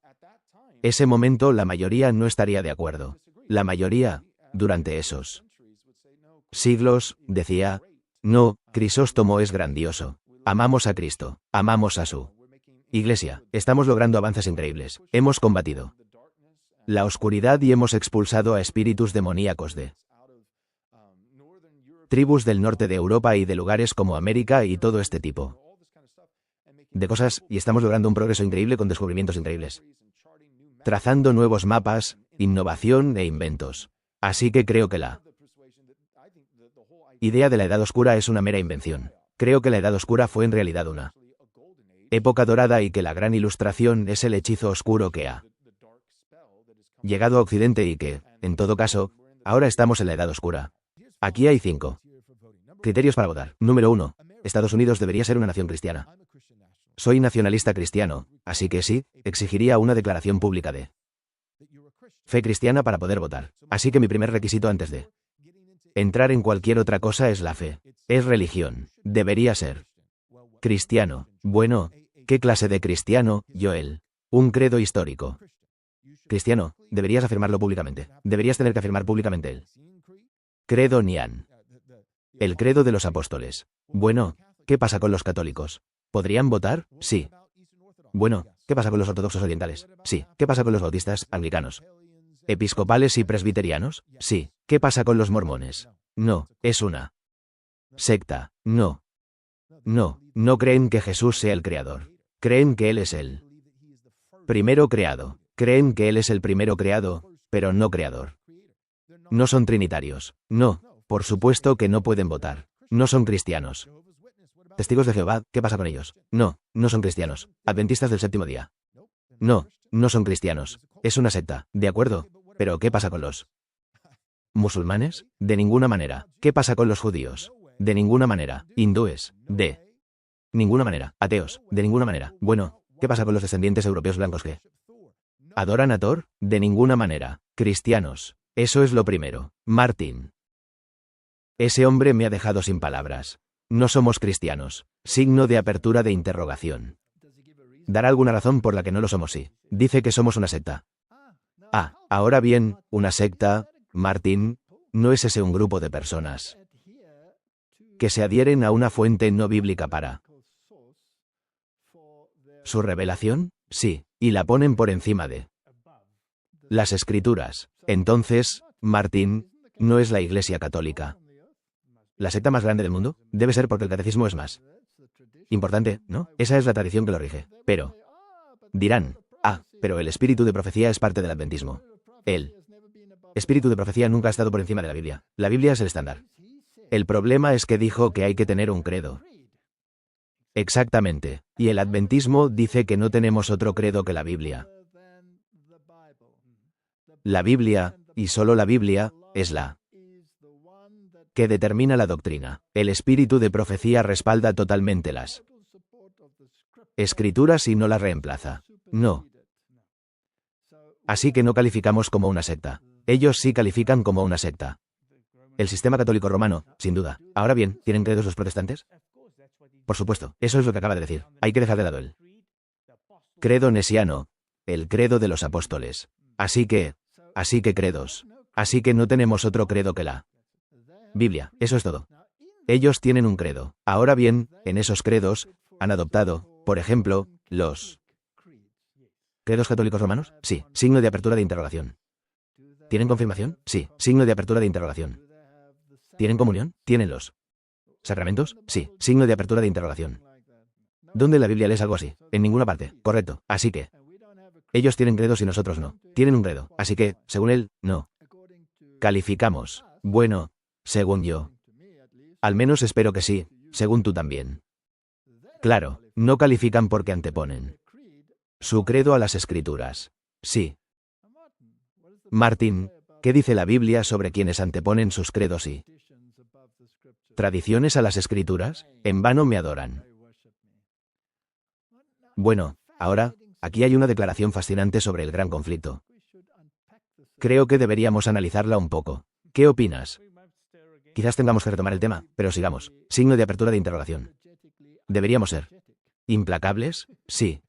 Speaker 1: ese momento la mayoría no estaría de acuerdo. La mayoría, durante esos siglos, decía, no, Crisóstomo es grandioso. Amamos a Cristo, amamos a su Iglesia, estamos logrando avances increíbles. Hemos combatido la oscuridad y hemos expulsado a espíritus demoníacos de tribus del norte de Europa y de lugares como América y todo este tipo de cosas, y estamos logrando un progreso increíble con descubrimientos increíbles. Trazando nuevos mapas, innovación e inventos. Así que creo que la idea de la Edad Oscura es una mera invención. Creo que la Edad Oscura fue en realidad una época dorada y que la gran ilustración es el hechizo oscuro que ha llegado a Occidente y que, en todo caso, ahora estamos en la Edad Oscura. Aquí hay 5 criterios para votar. Número 1. Estados Unidos debería ser una nación cristiana. Soy nacionalista cristiano, así que sí, exigiría una declaración pública de fe cristiana para poder votar. Así que mi primer requisito antes de entrar en cualquier otra cosa es la fe. Es religión. Debería ser cristiano. Bueno, ¿qué clase de cristiano, Joel? Un credo histórico. Cristiano, deberías afirmarlo públicamente. Deberías tener que afirmar públicamente el credo Nian. El credo de los apóstoles. Bueno, ¿qué pasa con los católicos? ¿Podrían votar? Sí. Bueno, ¿qué pasa con los ortodoxos orientales? Sí. ¿Qué pasa con los bautistas, anglicanos? ¿Episcopales y presbiterianos? Sí. ¿Qué pasa con los mormones? No, es una secta. No. No creen que Jesús sea el creador. Creen que Él es el primero creado. Creen que Él es el primero creado, pero no creador. No son trinitarios. No, por supuesto que no pueden votar. No son cristianos. Testigos de Jehová, ¿qué pasa con ellos? No son cristianos. Adventistas del séptimo día. No son cristianos. Es una secta, ¿de acuerdo? Pero ¿qué pasa con los musulmanes? De ninguna manera. ¿Qué pasa con los judíos? De ninguna manera. Hindúes. De ninguna manera. Ateos. De ninguna manera. Bueno, ¿qué pasa con los descendientes europeos blancos que adoran a Thor? De ninguna manera. Cristianos. Eso es lo primero. Martin. Ese hombre me ha dejado sin palabras. No somos cristianos. Signo de apertura de interrogación. ¿Dará alguna razón por la que no lo somos? Sí. Dice que somos una secta. Ahora bien, una secta, Martin, ¿no es ese un grupo de personas que se adhieren a una fuente no bíblica para su revelación? Sí, y la ponen por encima de las escrituras. Entonces, Martin, ¿no es la Iglesia Católica la secta más grande del mundo? Debe ser porque el catecismo es más importante, ¿no? Esa es la tradición que lo rige. Pero dirán, pero el espíritu de profecía es parte del adventismo. El espíritu de profecía nunca ha estado por encima de la Biblia. La Biblia es el estándar. El problema es que dijo que hay que tener un credo. Exactamente. Y el adventismo dice que no tenemos otro credo que la Biblia. La Biblia, y solo la Biblia, es la que determina la doctrina. El espíritu de profecía respalda totalmente las escrituras y no las reemplaza. No. Así que no calificamos como una secta. Ellos sí califican como una secta. El sistema católico romano, sin duda. Ahora bien, ¿tienen credos los protestantes? Por supuesto, eso es lo que acaba de decir. Hay que dejar de lado el credo nesiano, el credo de los apóstoles. Así que credos. Así que no tenemos otro credo que la Biblia. Eso es todo. Ellos tienen un credo. Ahora bien, en esos credos, han adoptado, por ejemplo, los ¿credos católicos romanos? Sí. Signo de apertura de interrogación. ¿Tienen confirmación? Sí. Signo de apertura de interrogación. ¿Tienen comunión? ¿Tienen los sacramentos? Sí. Signo de apertura de interrogación. ¿Dónde en la Biblia lees algo así? En ninguna parte. Correcto. Así que ellos tienen credos y nosotros no. Tienen un credo. Así que, según él, no calificamos. Bueno, según yo. Al menos espero que sí, según tú también. Claro, no califican porque anteponen su credo a las escrituras. Sí. Martín, ¿qué dice la Biblia sobre quienes anteponen sus credos y tradiciones a las escrituras? En vano me adoran. Bueno, ahora, aquí hay una declaración fascinante sobre el gran conflicto. Creo que deberíamos analizarla un poco. ¿Qué opinas? Quizás tengamos que retomar el tema, pero sigamos. Signo de apertura de interrogación. ¿Deberíamos ser implacables? Sí.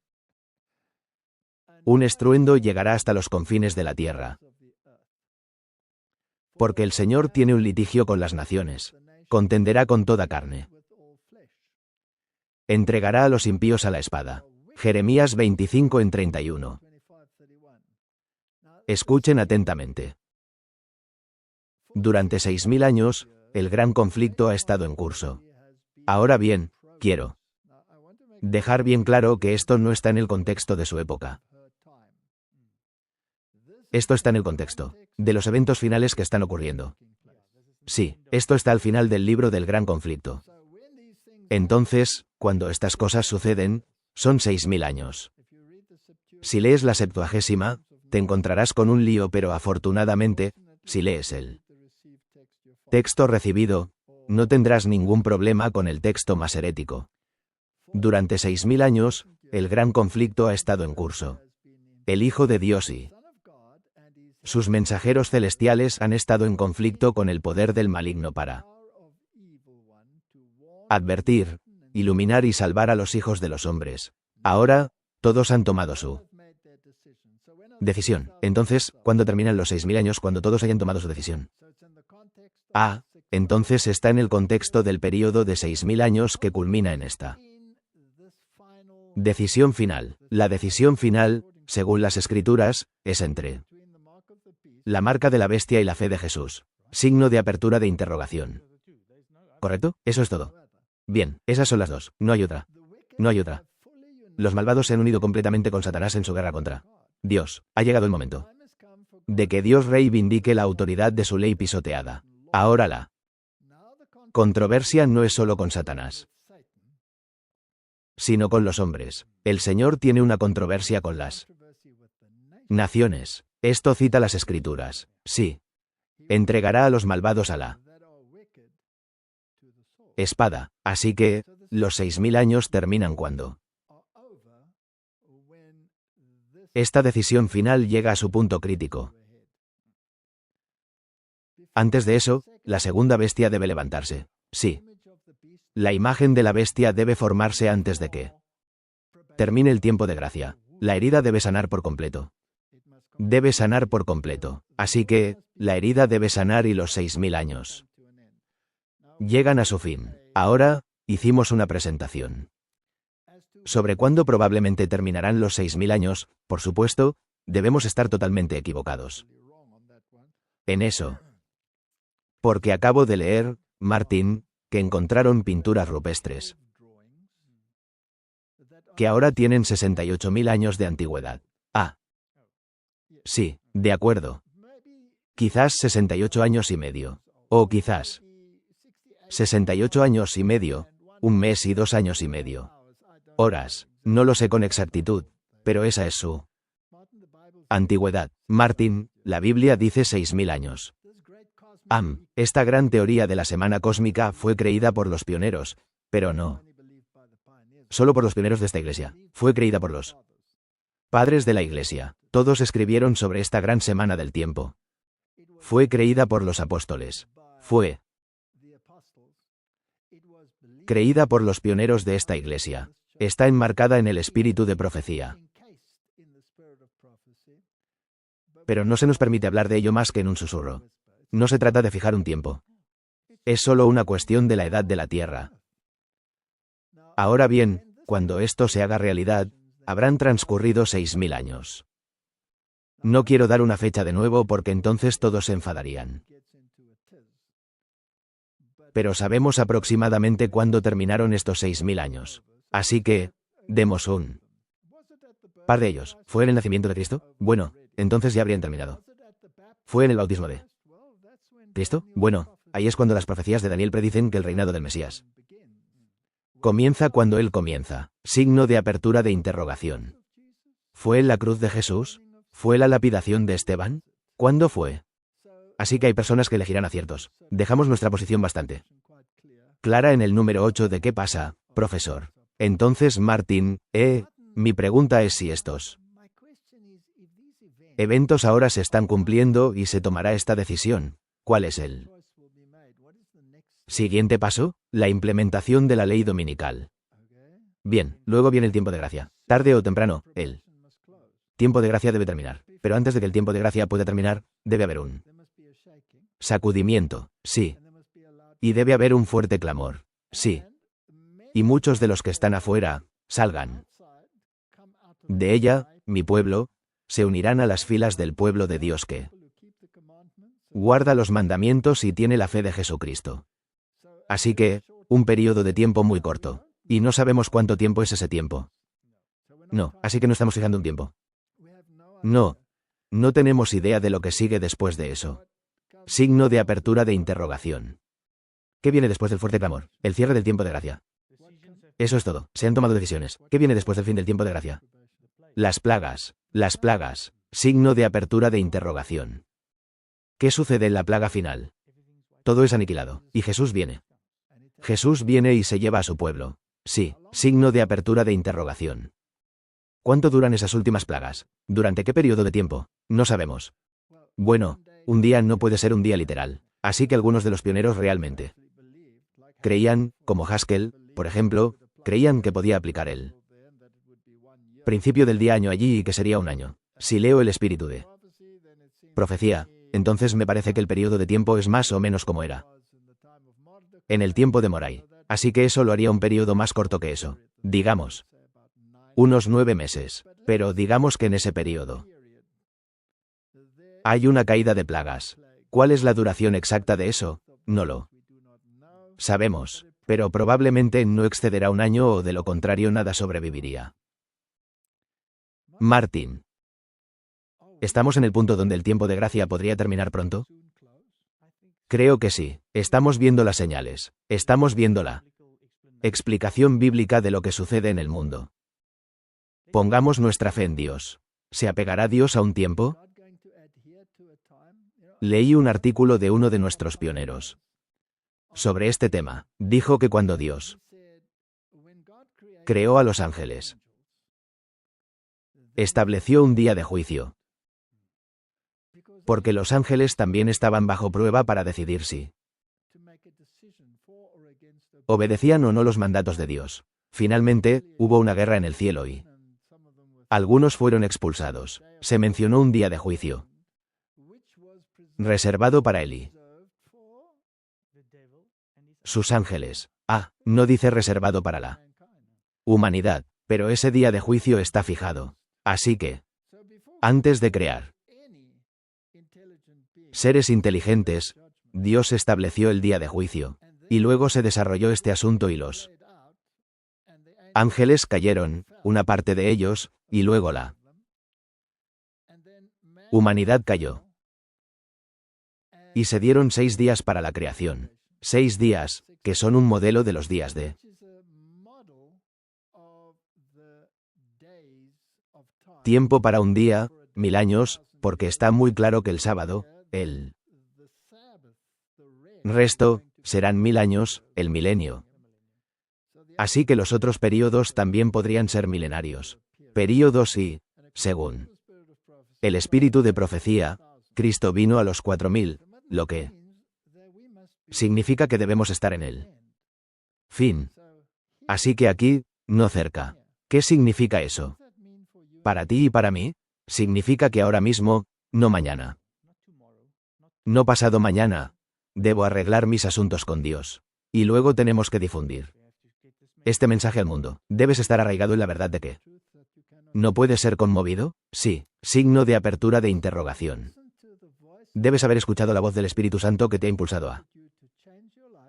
Speaker 1: Un estruendo llegará hasta los confines de la tierra. Porque el Señor tiene un litigio con las naciones. Contenderá con toda carne. Entregará a los impíos a la espada. Jeremías 25:31. Escuchen atentamente. Durante 6000 años, el gran conflicto ha estado en curso. Ahora bien, quiero dejar bien claro que esto no está en el contexto de su época. Esto está en el contexto de los eventos finales que están ocurriendo. Sí, esto está al final del libro del Gran Conflicto. Entonces, cuando estas cosas suceden, son 6000 años. Si lees la Septuagésima, te encontrarás con un lío, pero afortunadamente, si lees el texto recibido, no tendrás ningún problema con el texto masorético. Durante 6000 años, el Gran Conflicto ha estado en curso. El Hijo de Dios y sus mensajeros celestiales han estado en conflicto con el poder del maligno para advertir, iluminar y salvar a los hijos de los hombres. Ahora, todos han tomado su decisión. Entonces, ¿cuándo terminan los 6000 años? Cuando todos hayan tomado su decisión. Entonces está en el contexto del período de 6000 años que culmina en esta decisión final. La decisión final, según las Escrituras, es entre la marca de la bestia y la fe de Jesús. Signo de apertura de interrogación. ¿Correcto? Eso es todo. Bien, esas son las dos. No hay otra. No hay otra. Los malvados se han unido completamente con Satanás en su guerra contra Dios. Ha llegado el momento de que Dios Rey vindique la autoridad de su ley pisoteada. Ahora la controversia no es solo con Satanás, sino con los hombres. El Señor tiene una controversia con las naciones. Esto cita las Escrituras. Sí. Entregará a los malvados a la espada. Así que, los 6000 años terminan cuando esta decisión final llega a su punto crítico. Antes de eso, la segunda bestia debe levantarse. Sí. La imagen de la bestia debe formarse antes de que termine el tiempo de gracia. La herida debe sanar por completo. Debe sanar por completo. Así que, la herida debe sanar y los 6000 años llegan a su fin. Ahora, hicimos una presentación sobre cuándo probablemente terminarán los 6000 años. Por supuesto, debemos estar totalmente equivocados en eso. Porque acabo de leer, Martín, que encontraron pinturas rupestres que ahora tienen 68.000 años de antigüedad. Sí, de acuerdo. Quizás 68 años y medio. O quizás 68 años y medio, 1 mes y 2 años y medio. Horas, no lo sé con exactitud, pero esa es su antigüedad. Martín, la Biblia dice 6000 años. Esta gran teoría de la semana cósmica fue creída por los pioneros, pero no solo por los pioneros de esta iglesia. Fue creída por los padres de la iglesia. Todos escribieron sobre esta gran semana del tiempo. Fue creída por los apóstoles. Fue creída por los pioneros de esta iglesia. Está enmarcada en el espíritu de profecía. Pero no se nos permite hablar de ello más que en un susurro. No se trata de fijar un tiempo. Es solo una cuestión de la edad de la Tierra. Ahora bien, cuando esto se haga realidad, habrán transcurrido 6000 años. No quiero dar una fecha de nuevo porque entonces todos se enfadarían. Pero sabemos aproximadamente cuándo terminaron estos 6000 años. Así que, demos un par de ellos. ¿Fue en el nacimiento de Cristo? Bueno, entonces ya habrían terminado. ¿Fue en el bautismo de Cristo? Bueno, ahí es cuando las profecías de Daniel predicen que el reinado del Mesías comienza cuando Él comienza. Signo de apertura de interrogación. ¿Fue en la cruz de Jesús? ¿Fue la lapidación de Esteban? ¿Cuándo fue? Así que hay personas que elegirán aciertos. Dejamos nuestra posición bastante clara en el número 8 de qué pasa, profesor. Entonces, Martín, mi pregunta es si estos eventos ahora se están cumpliendo y se tomará esta decisión. ¿Cuál es el siguiente paso? La implementación de la ley dominical. Bien, luego viene el tiempo de gracia. Tarde o temprano, el tiempo de gracia debe terminar. Pero antes de que el tiempo de gracia pueda terminar, debe haber un sacudimiento, sí. Y debe haber un fuerte clamor, sí. Y muchos de los que están afuera, salgan de ella, mi pueblo, se unirán a las filas del pueblo de Dios que guarda los mandamientos y tiene la fe de Jesucristo. Así que, un periodo de tiempo muy corto. Y no sabemos cuánto tiempo es ese tiempo. No, así que no estamos fijando un tiempo. No tenemos idea de lo que sigue después de eso. Signo de apertura de interrogación. ¿Qué viene después del fuerte clamor? El cierre del tiempo de gracia. Eso es todo. Se han tomado decisiones. ¿Qué viene después del fin del tiempo de gracia? Las plagas. Las plagas. Signo de apertura de interrogación. ¿Qué sucede en la plaga final? Todo es aniquilado. Y Jesús viene. Jesús viene y se lleva a su pueblo. Sí, signo de apertura de interrogación. ¿Cuánto duran esas últimas plagas? ¿Durante qué periodo de tiempo? No sabemos. Bueno, un día no puede ser un día literal. Así que algunos de los pioneros realmente creían, como Haskell, por ejemplo, creían que podía aplicar el principio del día año allí y que sería un año. Si leo el espíritu de profecía, entonces me parece que el periodo de tiempo es más o menos como era en el tiempo de Moray. Así que eso lo haría un periodo más corto que eso. Digamos, unos 9 meses. Pero digamos que en ese periodo hay una caída de plagas. ¿Cuál es la duración exacta de eso? No lo sabemos, pero probablemente no excederá un año o de lo contrario nada sobreviviría. Martin. ¿Estamos en el punto donde el tiempo de gracia podría terminar pronto? Creo que sí. Estamos viendo las señales. Estamos viendo la explicación bíblica de lo que sucede en el mundo. Pongamos nuestra fe en Dios. ¿Se apegará Dios a un tiempo? Leí un artículo de uno de nuestros pioneros sobre este tema. Dijo que cuando Dios creó a los ángeles, estableció un día de juicio, porque los ángeles también estaban bajo prueba para decidir si obedecían o no los mandatos de Dios. Finalmente, hubo una guerra en el cielo y algunos fueron expulsados. Se mencionó un día de juicio reservado para él y sus ángeles. No dice reservado para la humanidad, pero ese día de juicio está fijado. Así que, antes de crear seres inteligentes, Dios estableció el día de juicio, y luego se desarrolló este asunto y los ángeles cayeron, una parte de ellos, y luego la humanidad cayó. Y se dieron 6 días para la creación. 6 días, que son un modelo de los días de tiempo para un día, 1000 años, porque está muy claro que el sábado, el resto, serán 1000 años, el milenio. Así que los otros períodos también podrían ser milenarios. Períodos y, según el espíritu de profecía, Cristo vino a los 4000, lo que significa que debemos estar en el fin. Así que aquí, no cerca. ¿Qué significa eso? Para ti y para mí, significa que ahora mismo, no mañana. No pasado mañana, debo arreglar mis asuntos con Dios. Y luego tenemos que difundir este mensaje al mundo. Debes estar arraigado en la verdad de que ¿no puedes ser conmovido? Sí, signo de apertura de interrogación. Debes haber escuchado la voz del Espíritu Santo que te ha impulsado a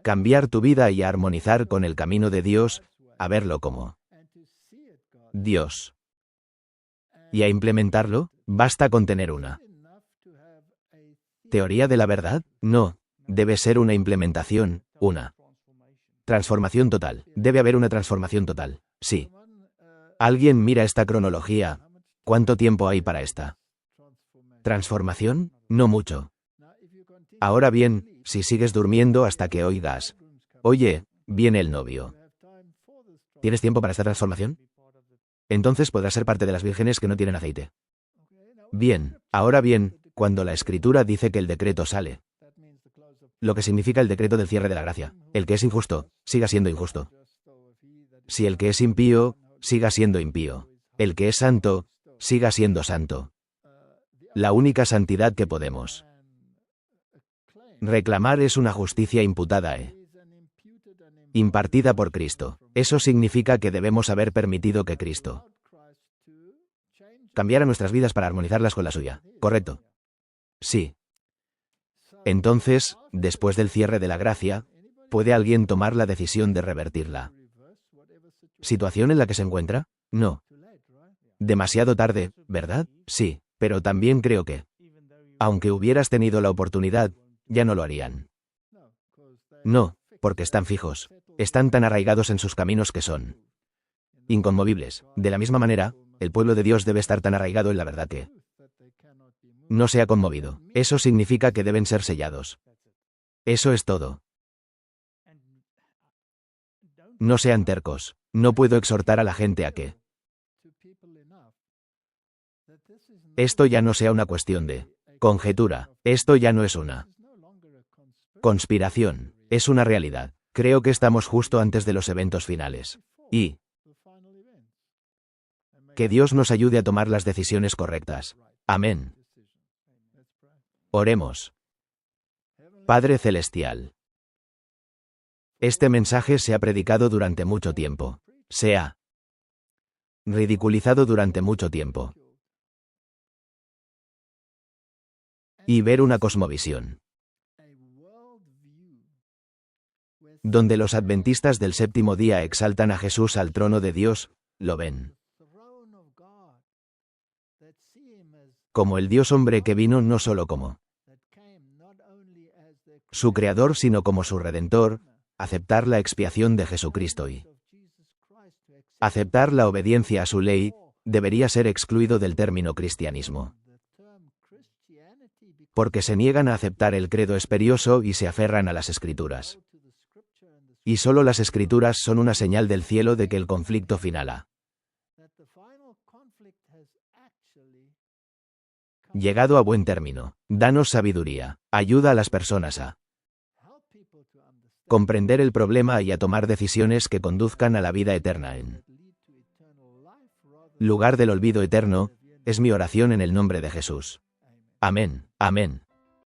Speaker 1: cambiar tu vida y a armonizar con el camino de Dios, a verlo como Dios. Y a implementarlo, basta con tener una teoría de la verdad. No, debe ser una implementación, una transformación total. Debe haber una transformación total. Sí. Alguien mira esta cronología. ¿Cuánto tiempo hay para esta transformación? No mucho. Ahora bien, si sigues durmiendo hasta que oigas, oye, viene el novio, ¿tienes tiempo para esta transformación? Entonces podrás ser parte de las vírgenes que no tienen aceite. Bien, ahora bien, cuando la Escritura dice que el decreto sale, lo que significa el decreto del cierre de la gracia, el que es injusto, siga siendo injusto. Si el que es impío, siga siendo impío. El que es santo, siga siendo santo. La única santidad que podemos reclamar es una justicia imputada impartida por Cristo. Eso significa que debemos haber permitido que Cristo cambiara nuestras vidas para armonizarlas con la suya. ¿Correcto? Sí. Entonces, después del cierre de la gracia, ¿puede alguien tomar la decisión de revertirla situación en la que se encuentra? No. Demasiado tarde, ¿verdad? Sí, pero también creo que, aunque hubieras tenido la oportunidad, ya no lo harían. No, porque están fijos. Están tan arraigados en sus caminos que son inconmovibles. De la misma manera, el pueblo de Dios debe estar tan arraigado en la verdad que no se ha conmovido. Eso significa que deben ser sellados. Eso es todo. No sean tercos. No puedo exhortar a la gente a que esto ya no sea una cuestión de conjetura. Esto ya no es una conspiración. Es una realidad. Creo que estamos justo antes de los eventos finales. Y que Dios nos ayude a tomar las decisiones correctas. Amén. Oremos. Padre Celestial. Este mensaje se ha predicado durante mucho tiempo. Se ha ridiculizado durante mucho tiempo. Y ver una cosmovisión donde los adventistas del séptimo día exaltan a Jesús al trono de Dios, lo ven como el Dios hombre que vino no solo como su creador sino como su redentor, aceptar la expiación de Jesucristo y aceptar la obediencia a su ley, debería ser excluido del término cristianismo. Porque se niegan a aceptar el credo esperioso y se aferran a las escrituras. Y solo las escrituras son una señal del cielo de que el conflicto final ha llegado a buen término. Danos sabiduría. Ayuda a las personas a comprender el problema y a tomar decisiones que conduzcan a la vida eterna en lugar del olvido eterno, es mi oración en el nombre de Jesús. Amén. Amén.